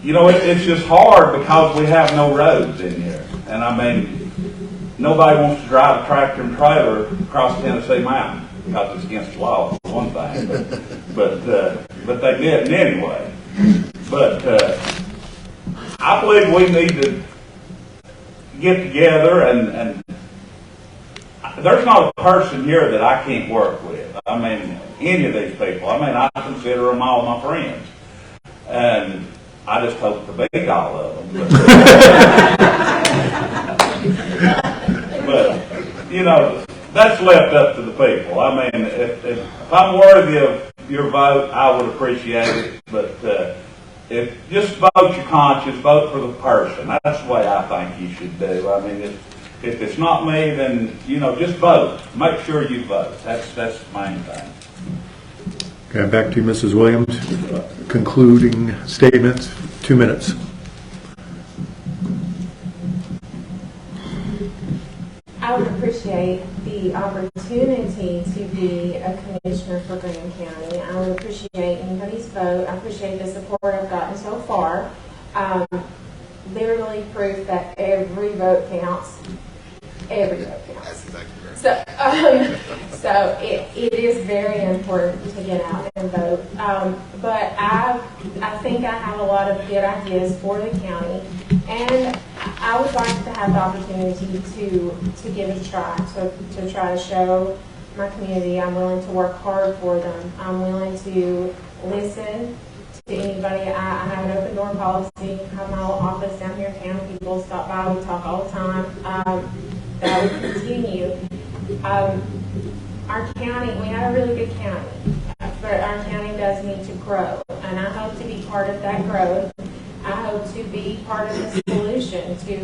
you know, it's just hard because we have no roads in here. And I mean, nobody wants to drive a tractor and trailer across Tennessee Mountain because it's against the law, for one thing. But they didn't anyway. But I believe we need to get together, and there's not a person here that I can't work with. I mean, any of these people. I mean, I consider them all my friends. And I just hope to beat all of them. But you know, that's left up to the people. I mean, if I'm worthy of your vote, I would appreciate it. But if just vote your conscience, vote for the person. That's the way I think you should do. I mean, if it's not me, then you know, just vote. Make sure you vote. That's the main thing. Okay, back to you, Mrs. Williams. Concluding statements, 2 minutes. I would appreciate the opportunity to be a commissioner for Graham County. I would appreciate anybody's vote. I appreciate the support I've gotten so far. Literally proof that every vote counts. Every vote counts. That's exactly right. So it is very important to get out and vote. But I think I have a lot of good ideas for the county, and I would like to have the opportunity to give it a try, to try to show my community I'm willing to work hard for them. I'm willing to listen to anybody. I have an open door policy. I have my little office down here in town. People stop by. We talk all the time. That would continue. Our county, we have a really good county, but our county does need to grow, and I hope to be part of that growth. I hope to be part of the solution to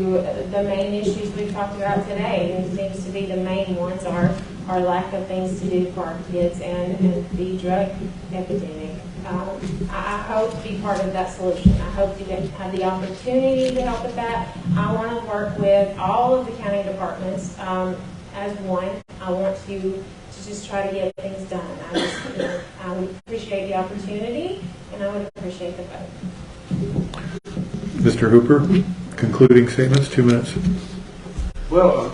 the main issues we've talked about today. It seems to be the main ones are our lack of things to do for our kids and the drug epidemic. I hope to be part of that solution. I hope to have the opportunity to help with that. I want to work with all of the county departments as one. I want to just try to get things done. I would appreciate the opportunity, and I would appreciate the vote. Mr. Hooper, concluding statements, 2 minutes. Well,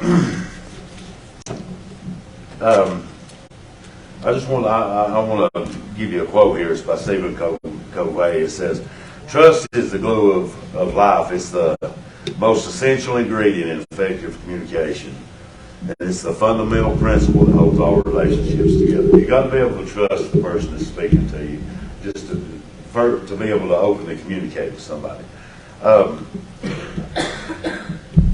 I just want to give you a quote here. It's by Stephen Covey. It says, "Trust is the glue of life. It's the most essential ingredient in effective communication. And it's the fundamental principle that holds all relationships together." You got to be able to trust the person that's speaking to you, just to be able to openly communicate with somebody.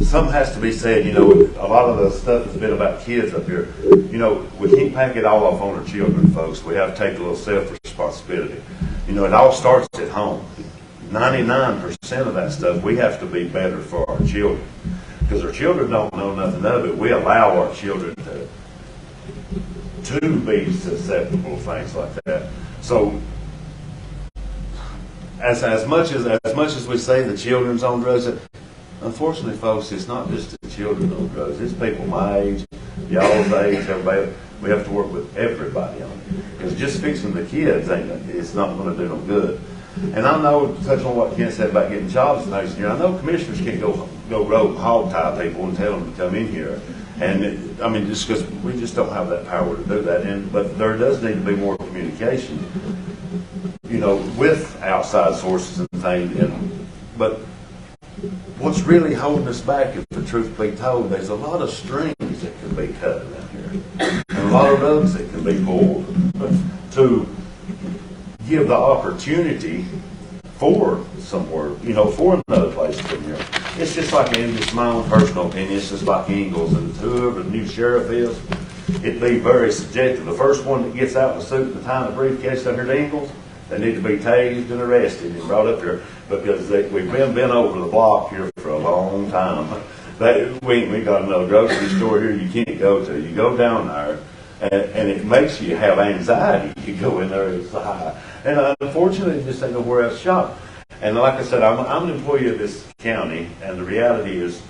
Something has to be said. You know, a lot of the stuff that's been about kids up here. You know, we can't pack it all off on our children, folks. We have to take a little self-responsibility. You know, it all starts at home. 99% of that stuff, we have to be better for our children. Because our children don't know nothing of it. We allow our children to be susceptible to things like that. So, as much as we say the children's on drugs, unfortunately, folks, it's not just the children on drugs. It's people my age, y'all's age, everybody. We have to work with everybody on it. Because just fixing the kids it's not going to do no good. And I know, touching on what Ken said about getting jobs and things here, I know commissioners can't go rogue hog tie people and tell them to come in here. And I mean, just because we just don't have that power to do that. But there does need to be more communication, you know, with outside sources and things. But what's really holding us back, if the truth be told, there's a lot of strings that can be cut around here. And a lot of rugs that can be pulled to give the opportunity for somewhere, for another place to come here. It's just like, in just my own personal opinion, it's just like Ingalls and whoever the new sheriff is, it'd be very subjective. The first one that gets out in the suit and the tie and the briefcase under the Ingalls, they need to be tased and arrested and brought up here, because we've been over the block here for a long time. We got another grocery store here you can't go to. You go down there, and it makes you have anxiety. You go in there, it's high. And unfortunately, it just ain't nowhere else to shop. And like I said, I'm an employee of this county, and the reality is,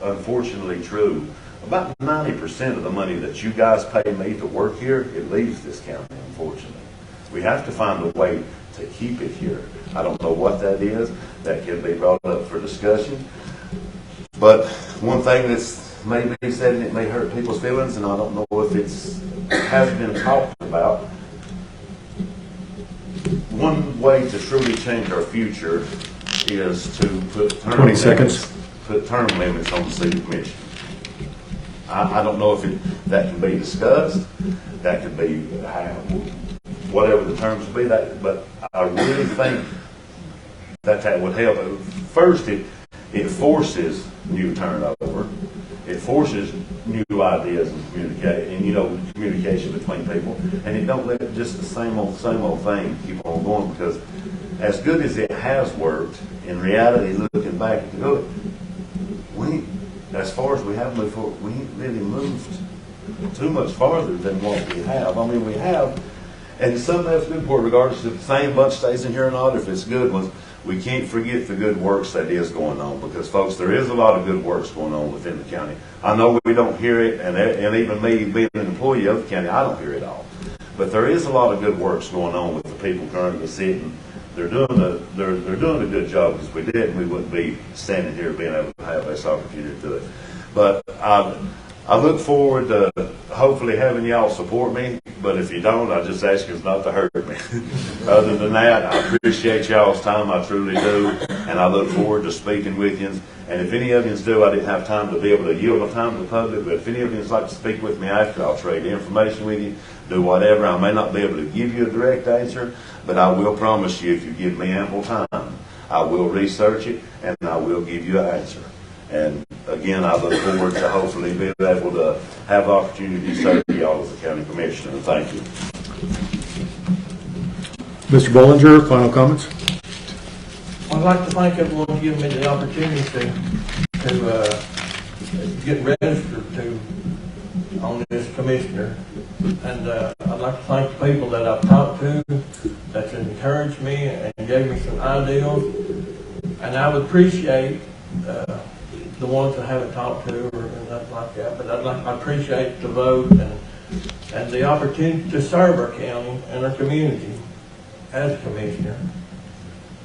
unfortunately, true. About 90% of the money that you guys pay me to work here, it leaves this county, unfortunately. We have to find a way to keep it here. I don't know what that is. That can be brought up for discussion. But one thing that's maybe said, and it may hurt people's feelings, and I don't know if it has been talked about. One way to truly change our future is to put term 20 seconds. Put term limits on the city commission. I don't know if that can be discussed. That could be whatever the terms would be. But I really think that would help. First, it forces new turnover. It forces new ideas and communication between people, and it don't let just the same old thing keep on going, because as good as it has worked, in reality, looking back, as far as we have moved forward, we ain't really moved too much farther than what we have. I mean, we have, and some that's good for, regardless if the same bunch stays in here or not, if it's good ones. We can't forget the good works that is going on, because, folks, there is a lot of good works going on within the county. I know we don't hear it, and even me being an employee of the county, I don't hear it all. But there is a lot of good works going on with the people currently sitting. They're doing a good job, because if we didn't, we wouldn't be standing here being able to have this opportunity to do it. But I look forward to hopefully having y'all support me, but if you don't, I just ask you not to hurt me. Other than that, I appreciate y'all's time, I truly do, and I look forward to speaking with you. And if any of you do, I didn't have time to be able to yield my time to the public, but if any of you would like to speak with me after, I'll trade information with you, do whatever. I may not be able to give you a direct answer, but I will promise you, if you give me ample time, I will research it, and I will give you an answer. And again, I look forward to hopefully being able to have the opportunity to serve y'all as a county commissioner. Thank you. Mr. Bollinger, final comments? I'd like to thank everyone for giving me the opportunity to get registered on this commissioner. And I'd like to thank the people that I've talked to that's encouraged me and gave me some ideas. And I would appreciate the ones I haven't talked to or nothing like that, but I appreciate the vote and the opportunity to serve our county and our community as a commissioner.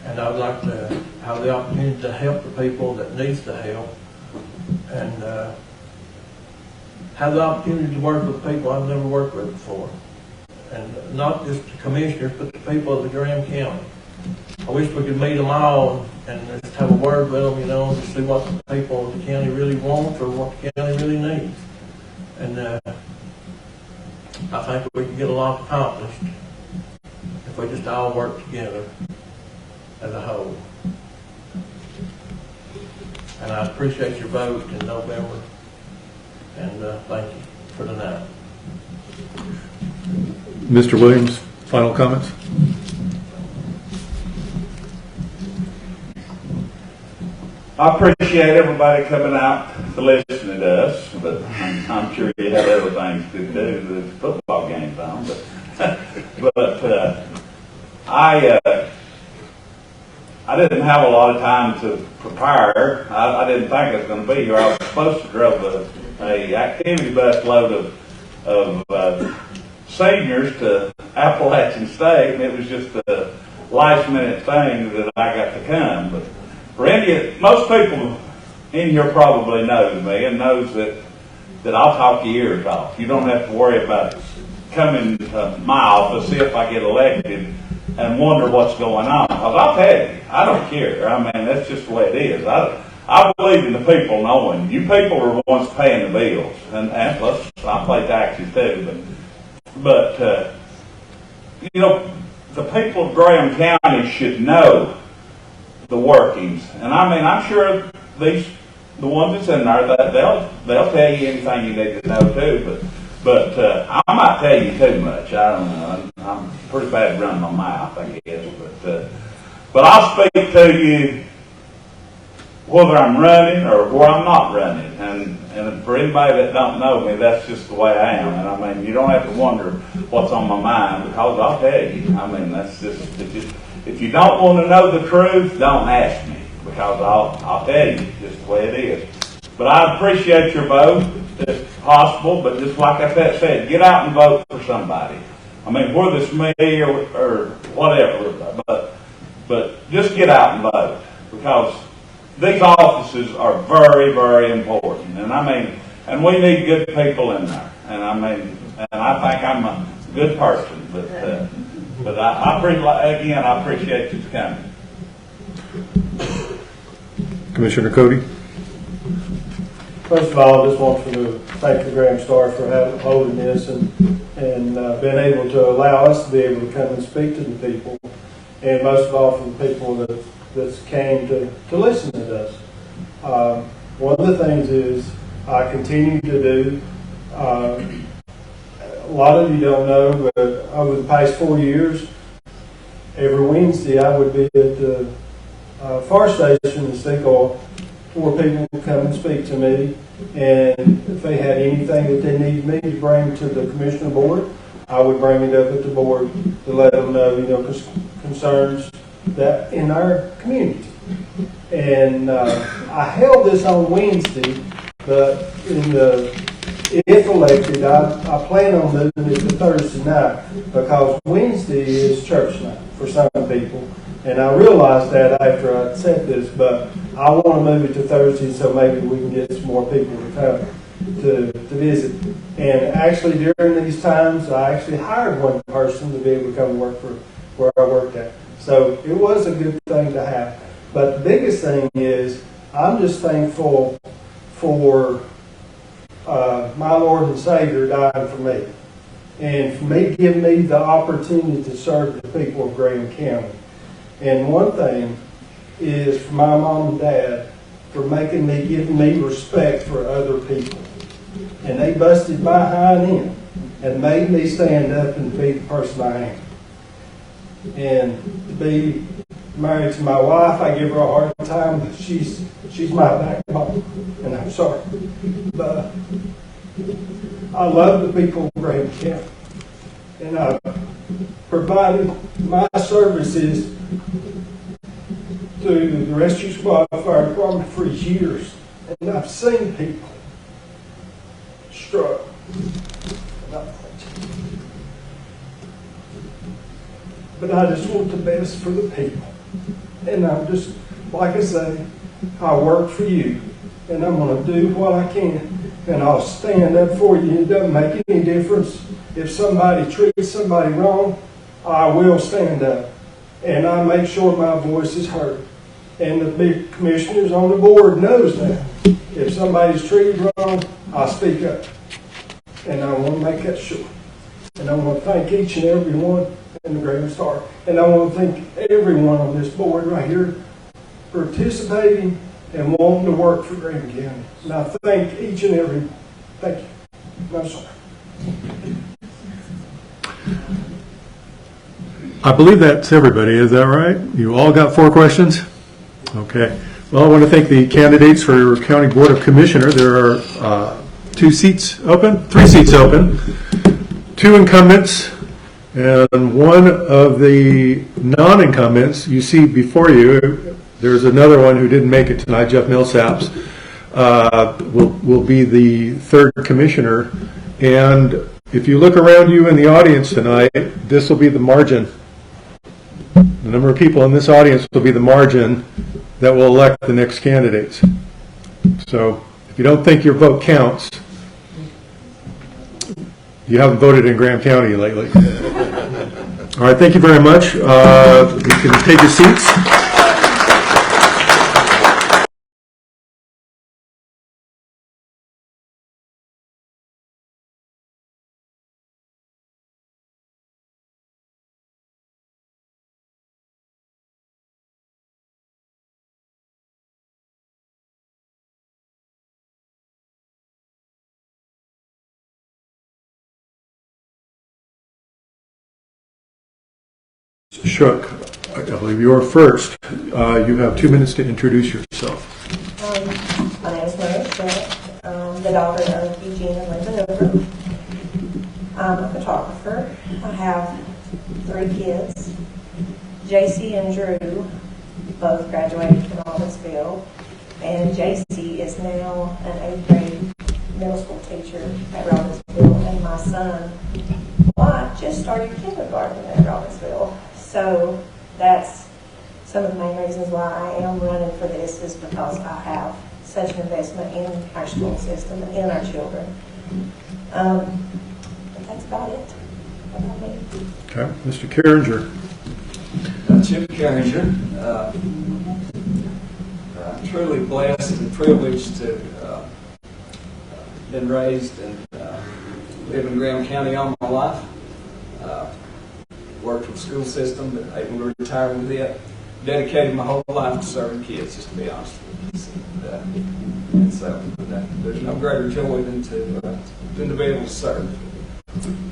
And I'd like to have the opportunity to help the people that needs the help, and have the opportunity to work with people I've never worked with before. And not just the commissioners, but the people of the Graham County. I wish we could meet them all and just have a word with them, to see what the people of the county really want or what the county really needs. And I think we can get a lot accomplished if we just all work together as a whole. And I appreciate your vote in November, and thank you for tonight. Mr. Williams, final comments? I appreciate everybody coming out to listen to us, but I'm sure you have other things to do. The football game's on, but I didn't have a lot of time to prepare. I didn't think I was going to be here. I was supposed to drive a activity bus load of seniors to Appalachian State, and it was just a last minute thing that I got to come. But Randy, most people in here probably knows me and knows that I'll talk your ears off. You don't have to worry about coming to my office, see if I get elected, and wonder what's going on. Because I'll tell you, I don't care. I mean, that's just the way it is. I I believe in the people knowing. You people are the ones paying the bills, and plus I pay taxes too. But you know, the people of Graham County should know the workings, and I mean, I'm sure the ones that's in there, that they'll tell you anything you need to know too. But I might tell you too much. I don't know. I'm pretty bad at running my mouth, I guess. But I'll speak to you whether I'm running or where I'm not running. And for anybody that don't know me, that's just the way I am. And I mean, you don't have to wonder what's on my mind, because I'll tell you. I mean, that's just if you don't want to know the truth, don't ask me, because I'll tell you just the way it is. But I appreciate your vote, if possible. But just like I said, get out and vote for somebody. I mean, whether it's me or whatever, but just get out and vote, because these offices are very, very important. And I mean, and we need good people in there. And I mean, and I think I'm a good person. But I appreciate you coming. Commissioner Cody. First of all, I just want to thank the Graham Star for holding this and being able to allow us to be able to come and speak to the people, and most of all for the people that came to listen to us. One of the things is I continue to do, a lot of you don't know, but over the past 4 years, every Wednesday I would be at the fire station in Stinkhole, where people would come and speak to me, and if they had anything that they needed me to bring to the commissioner board, I would bring it up at the board to let them know, concerns that in our community. And I held this on Wednesday, but if elected, I plan on moving it to Thursday night, because Wednesday is church night for some people. And I realized that after I said this, but I want to move it to Thursday so maybe we can get some more people to come to visit. And actually during these times, I actually hired one person to be able to come work for where I worked at. So it was a good thing to have. But the biggest thing is, I'm just thankful for my Lord and Savior dying for me. And for me, giving me the opportunity to serve the people of Graham County. And one thing is for my mom and dad for giving me respect for other people. And they busted behind him and made me stand up and be the person I am. And to be married to my wife, I give her a hard time, but she's my backbone, and I'm sorry. But I love the people of Graham County, and I've provided my services to the Rescue Squad Fire Department for years, and I've seen people struggle. But I just want the best for the people. And I'm just, like I say, I work for you, and I'm going to do what I can, and I'll stand up for you. It doesn't make any difference if somebody treats somebody wrong. I will stand up, and I make sure my voice is heard. And the big commissioners on the board knows that. If somebody's treated wrong, I speak up. And I want to make that sure. And I want to thank each and every one in the Graham Star. And I want to thank everyone on this board right here for participating and wanting to work for Graham County. And I thank each and every one. Thank you. I'm sorry. I believe that's everybody. Is that right? You all got 4 questions? Okay. Well, I want to thank the candidates for your County Board of Commissioner. There are 3 seats open, 2 incumbents, and one of the non-incumbents you see before you. There's another one who didn't make it tonight, Jeff Millsaps, will be the 3rd commissioner. And if you look around you in the audience tonight, this will be the margin. The number of people in this audience will be the margin that will elect the next candidates. So if you don't think your vote counts, you haven't voted in Graham County lately. All right, thank you very much. You can take your seats. Shook, I believe you are first. You have 2 minutes to introduce yourself. My name is Mary Shook. I'm the daughter of Eugene and Linda Hoover. I'm a photographer. I have 3 kids. JC and Drew both graduated from Aubensville, and JC is now an 8th grade middle school teacher at Robbinsville, and my son, Wyatt, just started kindergarten at Robbinsville. So that's some of the main reasons why I am running for this, is because I have such an investment in our school system and in our children. But that's about it. What about me? Okay, Mr. Carringer. Chip Carringer. Truly blessed and privileged to been raised and live in Graham County all my life. Worked with the school system, but able to retire with it. Dedicated my whole life to serving kids, just to be honest with you. And so there's no greater joy than to be able to serve.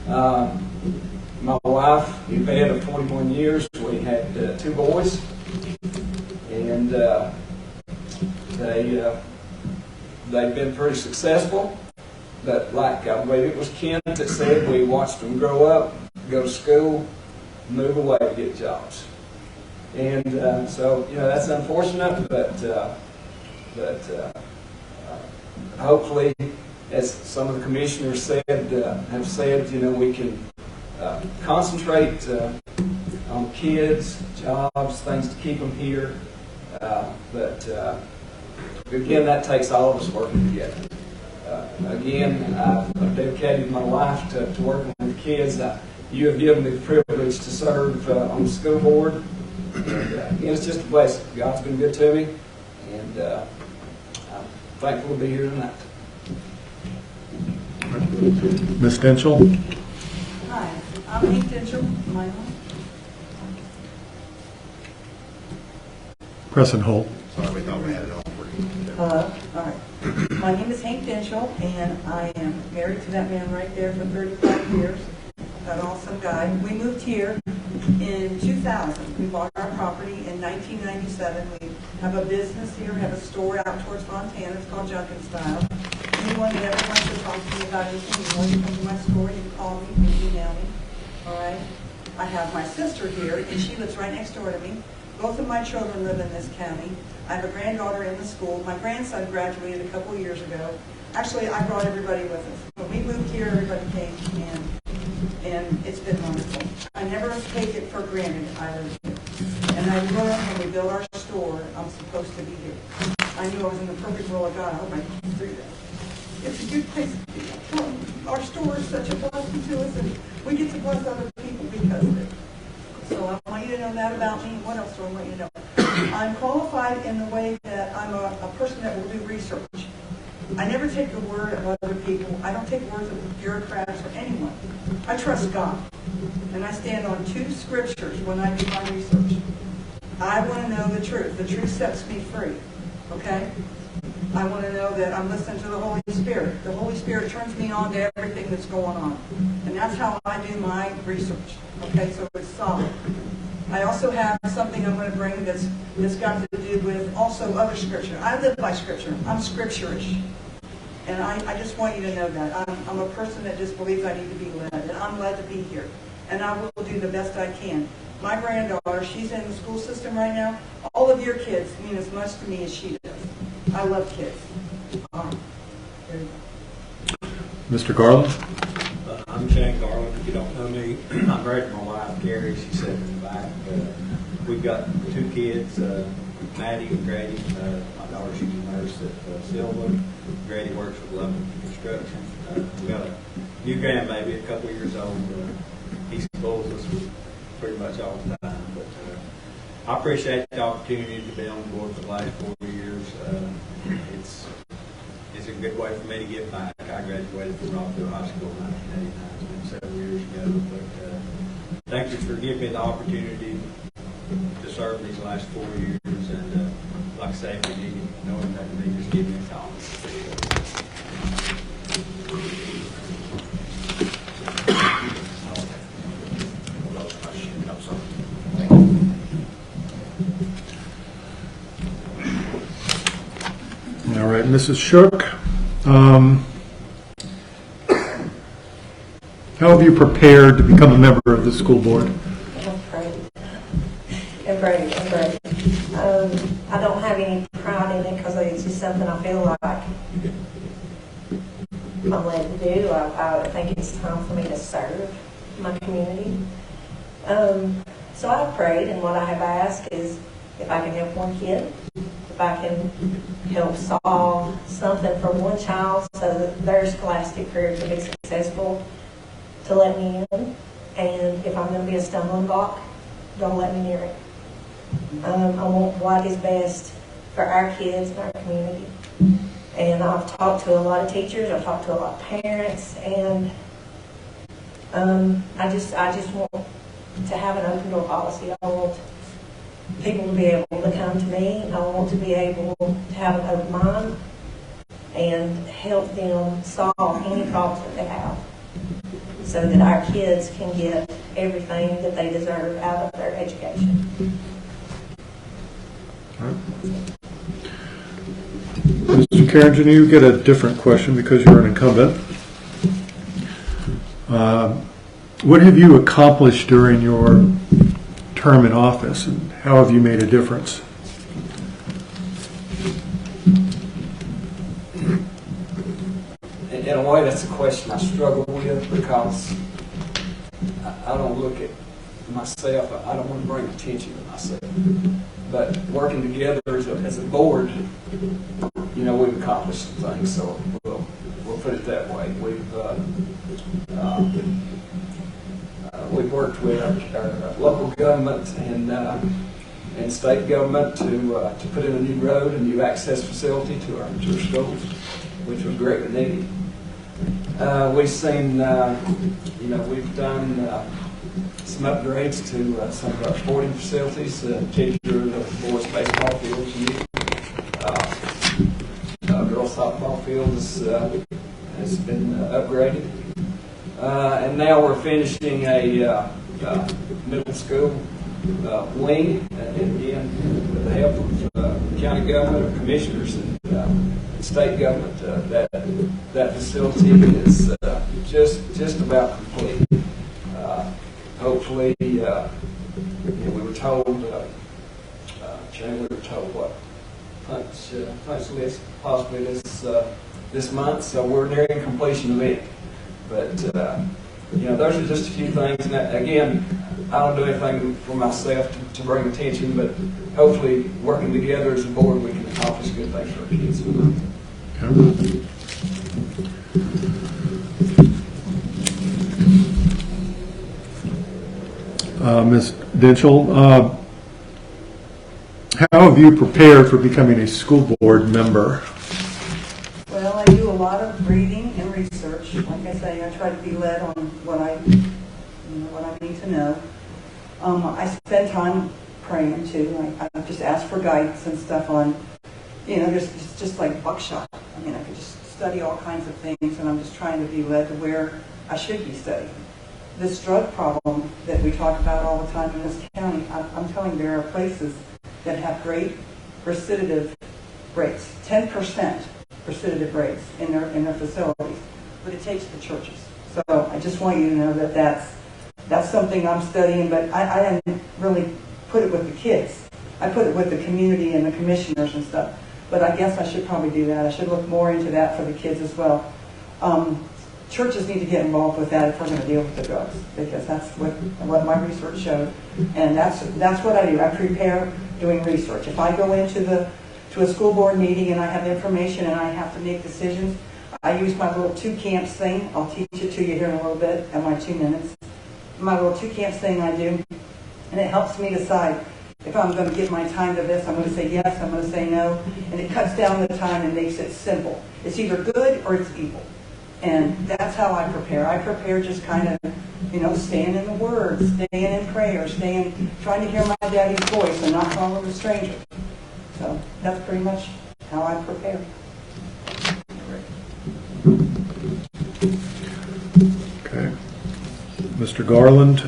My wife, we've been of 21 years. We had 2 boys, and they've been pretty successful. But like I believe it was Kent that said, we watched them grow up, go to school, move away to get jobs. And so that's unfortunate, but hopefully, as some of the commissioners have said, we can concentrate on kids, jobs, things to keep them here. But again, that takes all of us working together. Again, I've dedicated my life to working with kids. You have given me the privilege to serve on the school board. And, again, it's just a blessing. God's been good to me, and I'm thankful to be here tonight. Ms. Dinschel. Hi, I'm Hank Dinschel. My home. Press and hold. Sorry, we thought we had it all for you. All right. My name is Hank Dinschel, and I am married to that man right there for 35 years. An awesome guy. We moved here in 2000. We bought our property in 1997. We have a business here. We have a store out towards Montana. It's called Junkin' Style. Anyone that ever wants to talk to me about anything, you want to come to my store, you can call me, you can email me. All right? I have my sister here, and she lives right next door to me. Both of my children live in this county. I have a granddaughter in the school. My grandson graduated a couple of years ago. Actually, I brought everybody with us. When we moved here, everybody came, and it's been wonderful. I never take it for granted either. And I learned when we built our store, I'm supposed to be here. I knew I was in the perfect will of God. I hope I can do that. It's a good place to be. Our store is such a blessing to us, and we get to bless other people because of it. So I want you to know that about me. What else do I want you to know? I'm qualified in the way that I'm a person that will do research. I never take the word of other people. I don't take words of bureaucrats or anyone. I trust God. And I stand on 2 scriptures when I do my research. I want to know the truth. The truth sets me free. Okay? I want to know that I'm listening to the Holy Spirit. The Holy Spirit turns me on to everything that's going on. And that's how I do my research. Okay? So it's solid. I also have something I'm going to bring that's got to do with also other scripture. I live by scripture. I'm scripture-ish. And I just want you to know that. I'm a person that just believes I need to be led. And I'm led to be here. And I will do the best I can. My granddaughter, she's in the school system right now. All of your kids mean as much to me as she does. I love kids. There you go. Mr. Garland. I'm Shane Garland. If you don't know me, I'm married to my wife, Carrie. She's sitting in the back. We've got 2 kids, Maddie and Grady. My daughter, she's a nurse at Silver. Grady works with London Construction. We've got a new grandbaby, a couple of years old. He spoils us pretty much all the time. But I appreciate the opportunity to be on board for the last 4 years. It's a good way for me to give back. I graduated from Rockville High School in 1989. It's been several years ago. But thank you for giving me the opportunity to serve these last 4 years. And like I say, if you need knowing that to me, just give me a call. All right, Mrs. Shook, how have you prepared to become a member of the school board? I'm brave. I don't have any pride in it because it's just something I feel like I'm led to do. I think it's time for me to serve my community. So I've prayed, and what I have asked is if I can help one kid, if I can help solve something for one child so that their scholastic career can be successful, to let me in. And if I'm going to be a stumbling block, don't let me near it. I want what is best for our kids and our community. And I've talked to a lot of teachers, I've talked to a lot of parents, and I just want to have an open door policy. I want people to be able to come to me. I want to be able to have an open mind and help them solve any problems that they have so that our kids can get everything that they deserve out of their education. Mr. Carringer, you get a different question because you're an incumbent. What have you accomplished during your term in office, and how have you made a difference? In a way, that's a question I struggle with because I don't look at myself. I don't want to bring attention to myself. But working together as a board, you know, we've accomplished some things. So we'll put it that way. We've worked with our local government and state government to put in a new road, a new access facility to our schools, which was greatly needed. We've seen, we've done some upgrades to some of our sporting facilities, particularly the boys' baseball fields, girls' softball field has been upgraded. And now we're finishing a middle school wing, and again, with the help of county government, or commissioners, and state government, that facility is just about complete. Hopefully, we were told, what, punch list possibly this month, so we're nearing completion of it. But, those are just a few things. And again, I don't do anything for myself to bring attention, but hopefully working together as a board, we can accomplish good things for our kids. Okay. Ms. Dinschel, how have you prepared for becoming a school board member? Well, I do a lot of reading and research. Like I say, I try to be led on what I need to know. I spend time praying too. I just ask for guidance and stuff on, just like buckshot. I mean, I could just study all kinds of things, and I'm just trying to be led to where I should be studying. This drug problem that we talk about all the time in this county, I'm telling you, there are places that have great recidivism rates, 10% recidivism rates in their facilities, but it takes the churches. So I just want you to know that that's something I'm studying, but I didn't really put it with the kids. I put it with the community and the commissioners and stuff. But I guess I should probably do that. I should look more into that for the kids as well. Churches need to get involved with that if we're going to deal with the drugs, because that's what my research showed, and that's what I do. I prepare doing research. If I go into a school board meeting and I have information and I have to make decisions, I use my little 2 camps thing. I'll teach it to you here in a little bit at my 2 minutes. My little 2 camps thing I do, and it helps me decide if I'm going to give my time to this. I'm going to say yes, I'm going to say no, and it cuts down the time and makes it simple. It's either good or it's evil. And that's how I prepare. I prepare just kind of, staying in the Word, staying in prayer, trying to hear my daddy's voice and not following a stranger. So that's pretty much how I prepare. Okay. Mr. Garland,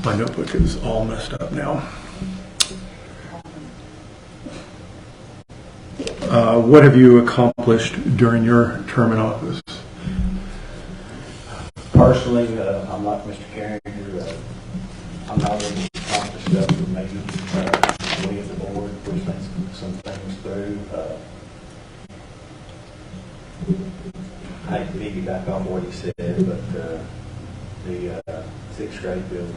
my notebook is all messed up now. What have you accomplished during your term in office? Personally, I'm like Mr. Carringer. I'm not going to accomplish stuff for me. We as a board push some things through. I hate to piggyback off what he said, but the sixth grade building,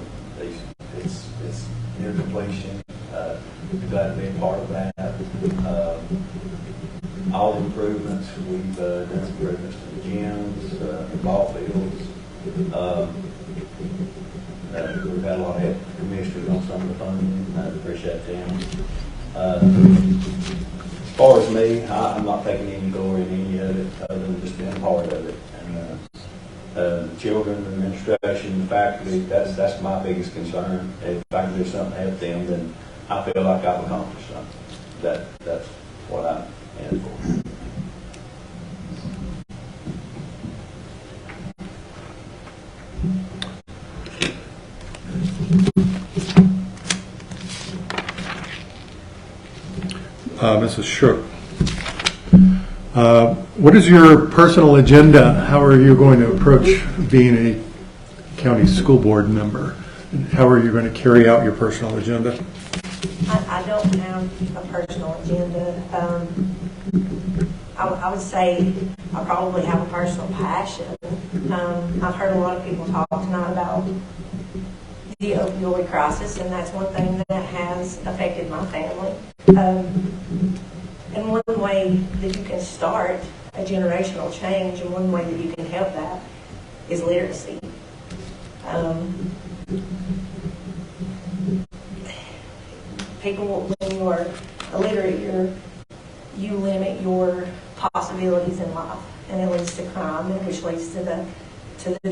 it's near completion. Glad to be a part of that. All the improvements, we've done some improvements to the gyms, the ball fields. We've had a lot of help from commissioners on some of the funding. I appreciate them. As far as me, I'm not taking any glory in any of it other than just being a part of it. And the children, the administration, the faculty, that's my biggest concern. If I can do something to help them, then I feel like I've accomplished something. That's what I'm in for. Mrs. Shook, what is your personal agenda? How are you going to approach being a county school board member? And how are you going to carry out your personal agenda? I don't have a personal agenda. I would say I probably have a personal passion. I've heard a lot of people talk tonight about the opioid crisis, and that's one thing that has affected my family. And one way that you can start a generational change, and one way that you can help that, is literacy. People, when you are illiterate, you limit your possibilities in life, and it leads to crime, which leads to the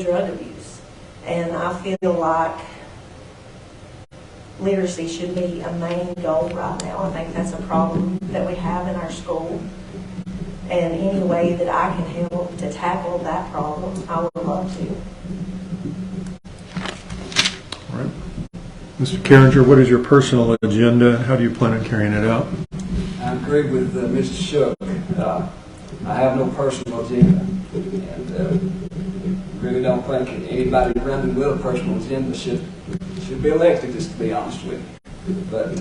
drug abuse. And I feel like literacy should be a main goal right now. I think that's a problem that we have in our school. And any way that I can help to tackle that problem, I would love to. All right. Mr. Carringer, what is your personal agenda? How do you plan on carrying it out? I agree with Mr. Shook. I have no personal agenda. And really don't think anybody running with a personal agenda should be elected, just to be honest with you. But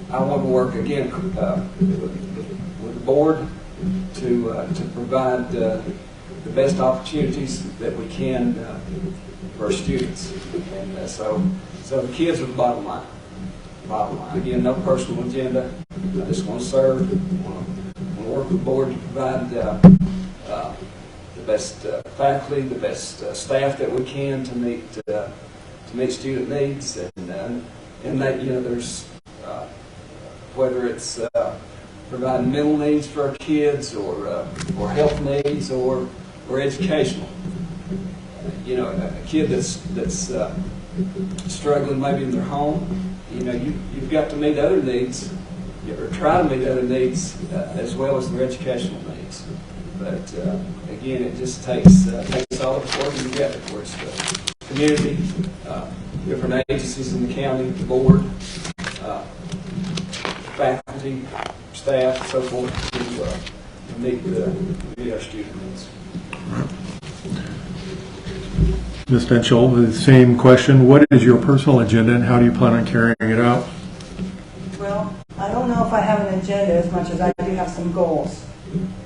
I want to work again with the board to provide the best opportunities that we can for our students. And so the kids are the bottom line. Again, no personal agenda. I just want to serve. I want to work with the board to provide the best faculty, the best staff that we can to meet student needs, and that, you know, there's whether it's providing mental needs for our kids, or health needs, or educational. You know, a kid that's struggling maybe in their home, you know, you've got to meet other needs, or try to meet other needs as well as their educational needs. But again, it just takes all of us working together, where it's the community, different agencies in the county, the board, faculty, staff, so forth, to meet our student needs. Ms. Dinschel, the same question. What is your personal agenda, and how do you plan on carrying it out? Well, I don't know if I have an agenda as much as I do have some goals.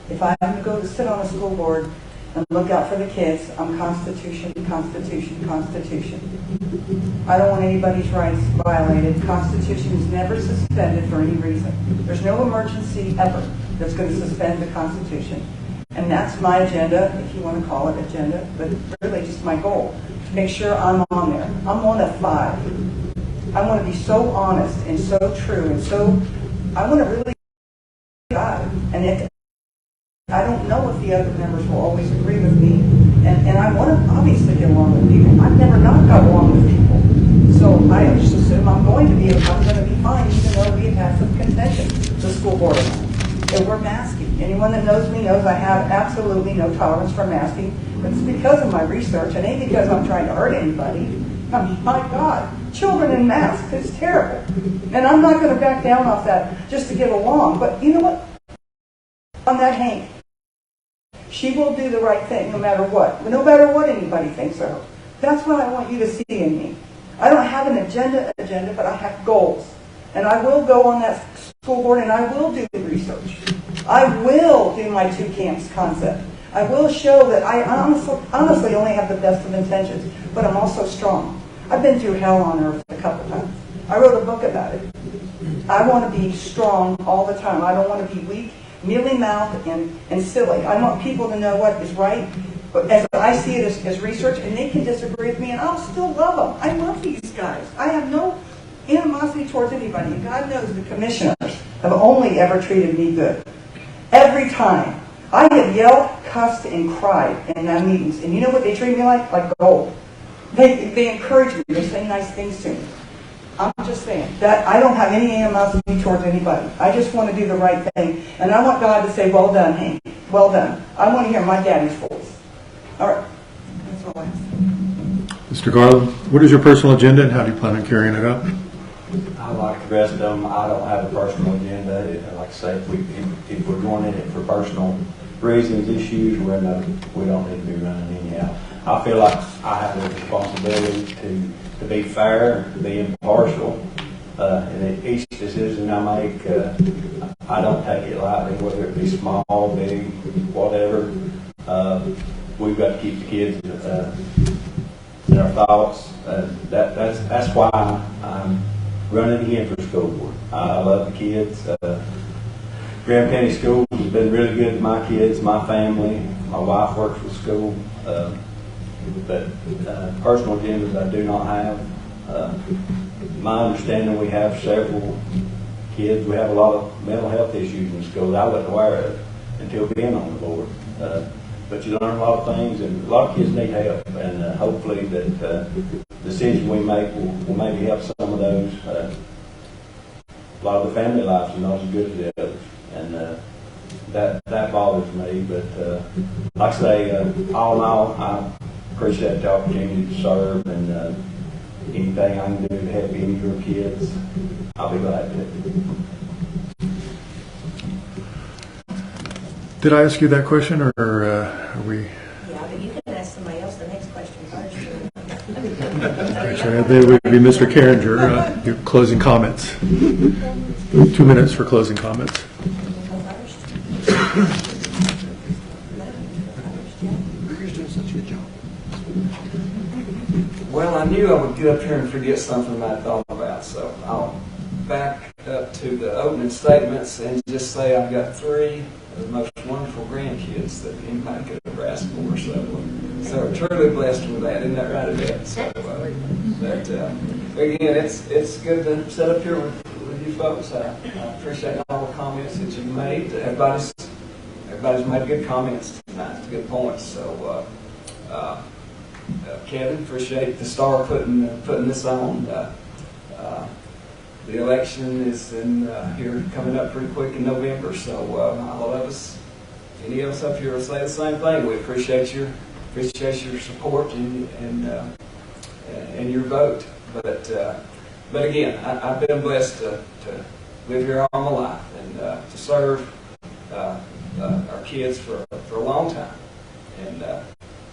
If I have to go to sit on a school board and look out for the kids, I'm Constitution, Constitution, Constitution. I don't want anybody's rights violated. Constitution is never suspended for any reason. There's no emergency ever that's going to suspend the Constitution. And that's my agenda, if you want to call it agenda, but really just my goal, to make sure I'm on there. I'm one of 5. I want to be so honest and so true, and so I want to really God. And if I don't know if the other members will always agree with me, and I want to obviously get along with people. I've never not got along with people, so I just assume I'm going to be fine, even though we have had some contention, the school board and I. And we're masking. Anyone that knows me knows I have absolutely no tolerance for masking. But it's because of my research. It ain't because I'm trying to hurt anybody. I mean, my God, children in masks is terrible. And I'm not going to back down off that just to get along. But you know what? On that Hank, she will do the right thing no matter what. No matter what anybody thinks of her. That's what I want you to see in me. I don't have an agenda, but I have goals. And I will go on that school board and I will do the research. I will do my 2 camps concept. I will show that I honestly only have the best of intentions, but I'm also strong. I've been through hell on earth a couple times. I wrote a book about it. I want to be strong all the time. I don't want to be weak, mealy-mouthed, and silly. I want people to know what is right, but as I see it as research, and they can disagree with me, and I'll still love them. I love these guys. I have no animosity towards anybody. And God knows the commissioners have only ever treated me good. Every time. I have yelled, cussed, and cried in their meetings. And you know what they treat me like? Like gold. They encourage me. They say nice things to me. I'm just saying that I don't have any animosity towards anybody. I just want to do the right thing. And I want God to say, well done, Hank. Well done. I want to hear my daddy's voice. All right. That's all I have. Mr. Garland, what is your personal agenda and how do you plan on carrying it out? I like the rest of them. I don't have a personal agenda. Like I say, if we're going in it for personal reasons, issues, we don't need to be running anyhow. I feel like I have a responsibility to be fair, to be impartial. And each decision I make, I don't take it lightly, whether it be small, big, whatever. We've got to keep the kids in our thoughts. That's why I'm running again for school board. I love the kids. Graham County Schools has been really good to my kids, my family. My wife works for school. But personal agendas I do not have. My understanding, we have several kids. We have a lot of mental health issues in schools. I wasn't aware of it until being on the board. But you learn a lot of things, and a lot of kids need help. And hopefully that the decision we make will maybe help some of those. A lot of the family lives are not as good as the others. And that bothers me. But like I say, all in all, I appreciate the opportunity to serve, and anything I can do to help any of your kids, I'll be glad to. Did I ask you that question, or are we? Yeah, but you can ask somebody else the next question first. Actually, there would be Mr. Carringer. Your closing comments. 2 minutes for closing comments. Well, I knew I would get up here and forget something I thought about, so I'll back up to the opening statements and just say I've got 3 of the most wonderful grandkids that anybody could ever ask for. So we're truly blessed with that. Isn't that right, Annette? So, but again, it's good to sit up here with you folks. I appreciate all the comments that you've made. Everybody's made good comments tonight, good points. So. Kevin, appreciate the star putting this on. The election is here coming up pretty quick in November, so all of us, any of us up here will say the same thing. We appreciate your support and your vote. But again, I've been blessed to live here all my life and to serve our kids for a long time, and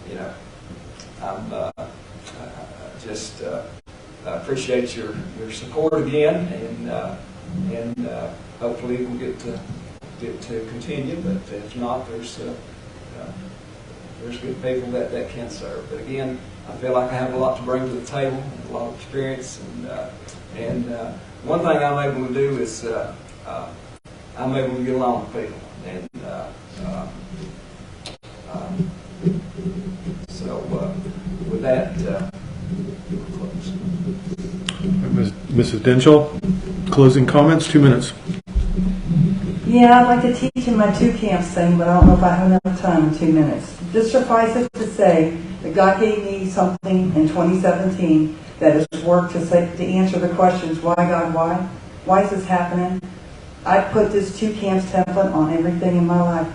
you know. I appreciate your support again, and hopefully we'll get to continue. But if not, there's good people that can serve. But again, I feel like I have a lot to bring to the table, a lot of experience, and one thing I'm able to do is I'm able to get along with people, and so with that, we'll close. Mrs. Dinschel, closing comments, 2 minutes. Yeah, I'd like to teach in my 2 camps thing, but I don't know if I have enough time in 2 minutes. Just suffice it to say that God gave me something in 2017 that has worked to answer the questions, why God, why? Why is this happening? I put this 2 camps template on everything in my life.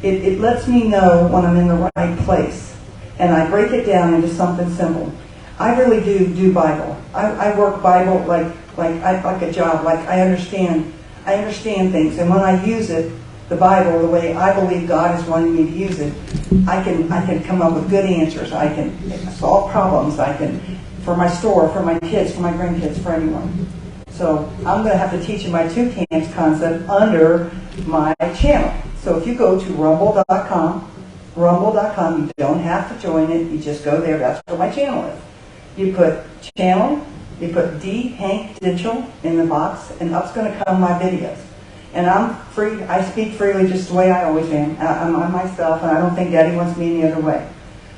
It lets me know when I'm in the right place. And I break it down into something simple. I really do Bible. I work Bible like a job. Like I understand things, and when I use it, the Bible, the way I believe God is wanting me to use it, I can come up with good answers. I can solve problems. I can, for my store, for my kids, for my grandkids, for anyone. So I'm going to have to teach you my 2 camps concept under my channel. So if you go to rumble.com, you don't have to join it. You just go there. That's what my channel is. You put channel, you put D. Hank Dinschel in the box, and up's going to come my videos. And I'm free. I speak freely just the way I always am. I'm myself, and I don't think Daddy wants me any other way.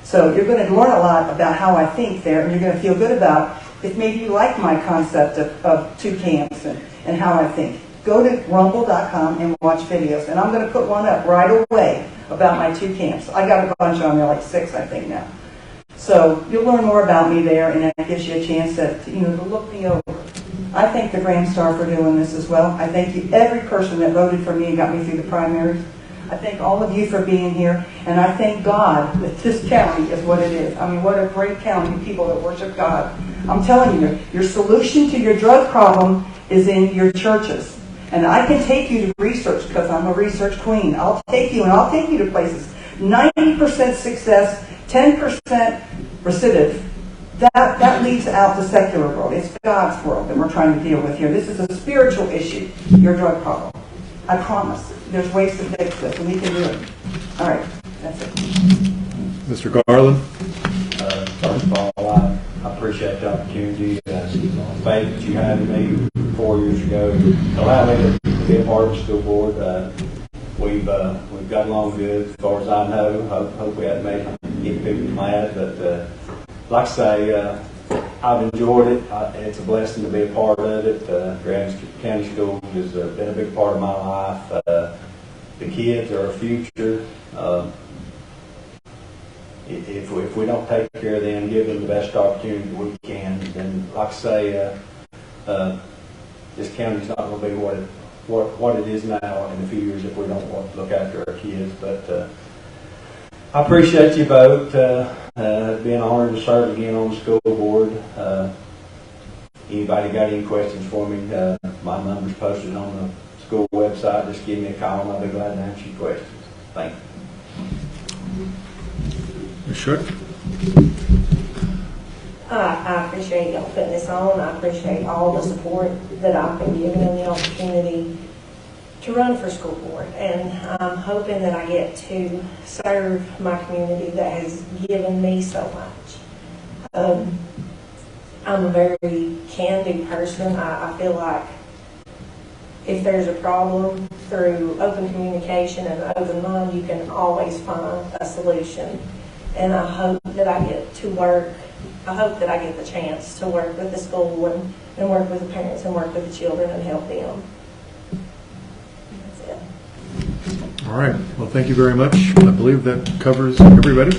So you're going to learn a lot about how I think there, and you're going to feel good about if maybe you like my concept of 2 camps and how I think. Go to rumble.com and watch videos. And I'm going to put one up right away about my 2 camps. I got a bunch on there, like 6 I think now. So you'll learn more about me there, and that gives you a chance to look me over. I thank the Grand Star for doing this as well. I thank you, every person that voted for me and got me through the primaries. I thank all of you for being here, and I thank God that this county is what it is. I mean, what a great county, people that worship God. I'm telling you, your solution to your drug problem is in your churches. And I can take you to research because I'm a research queen. I'll take you to places. 90% success, 10% recidive. That leaves out the secular world. It's God's world that we're trying to deal with here. This is a spiritual issue, your drug problem. I promise. There's ways to fix this, and we can do it. All right, that's it. Mr. Garland? First of all, I appreciate the opportunity, faith that you had in me 4 years ago. Allow me to be a part of the school board. We've got along good, as far as I know. Hope we haven't made people mad, but like I say, I've enjoyed it. It's a blessing to be a part of it. Grand County Schools has been a big part of my life. The kids are our future. If we don't take care of them, give them the best opportunity we can, then like I say, this county's not going to be what it is now in a few years if we don't want to look after our kids. But I appreciate you both. Being honored to serve again on the school board. Anybody got any questions for me? My number's posted on the school website. Just give me a call and I'll be glad to answer your questions. Thank you. Ms. Shook? I appreciate y'all putting this on. I appreciate all the support that I've been given and the opportunity to run for school board. And I'm hoping that I get to serve my community that has given me so much. I'm a very can-do person. I feel like if there's a problem, through open communication and an open mind, you can always find a solution. And I hope that I get the chance to work with the school board and work with the parents and work with the children and help them. That's it. All right. Well, thank you very much. I believe that covers everybody.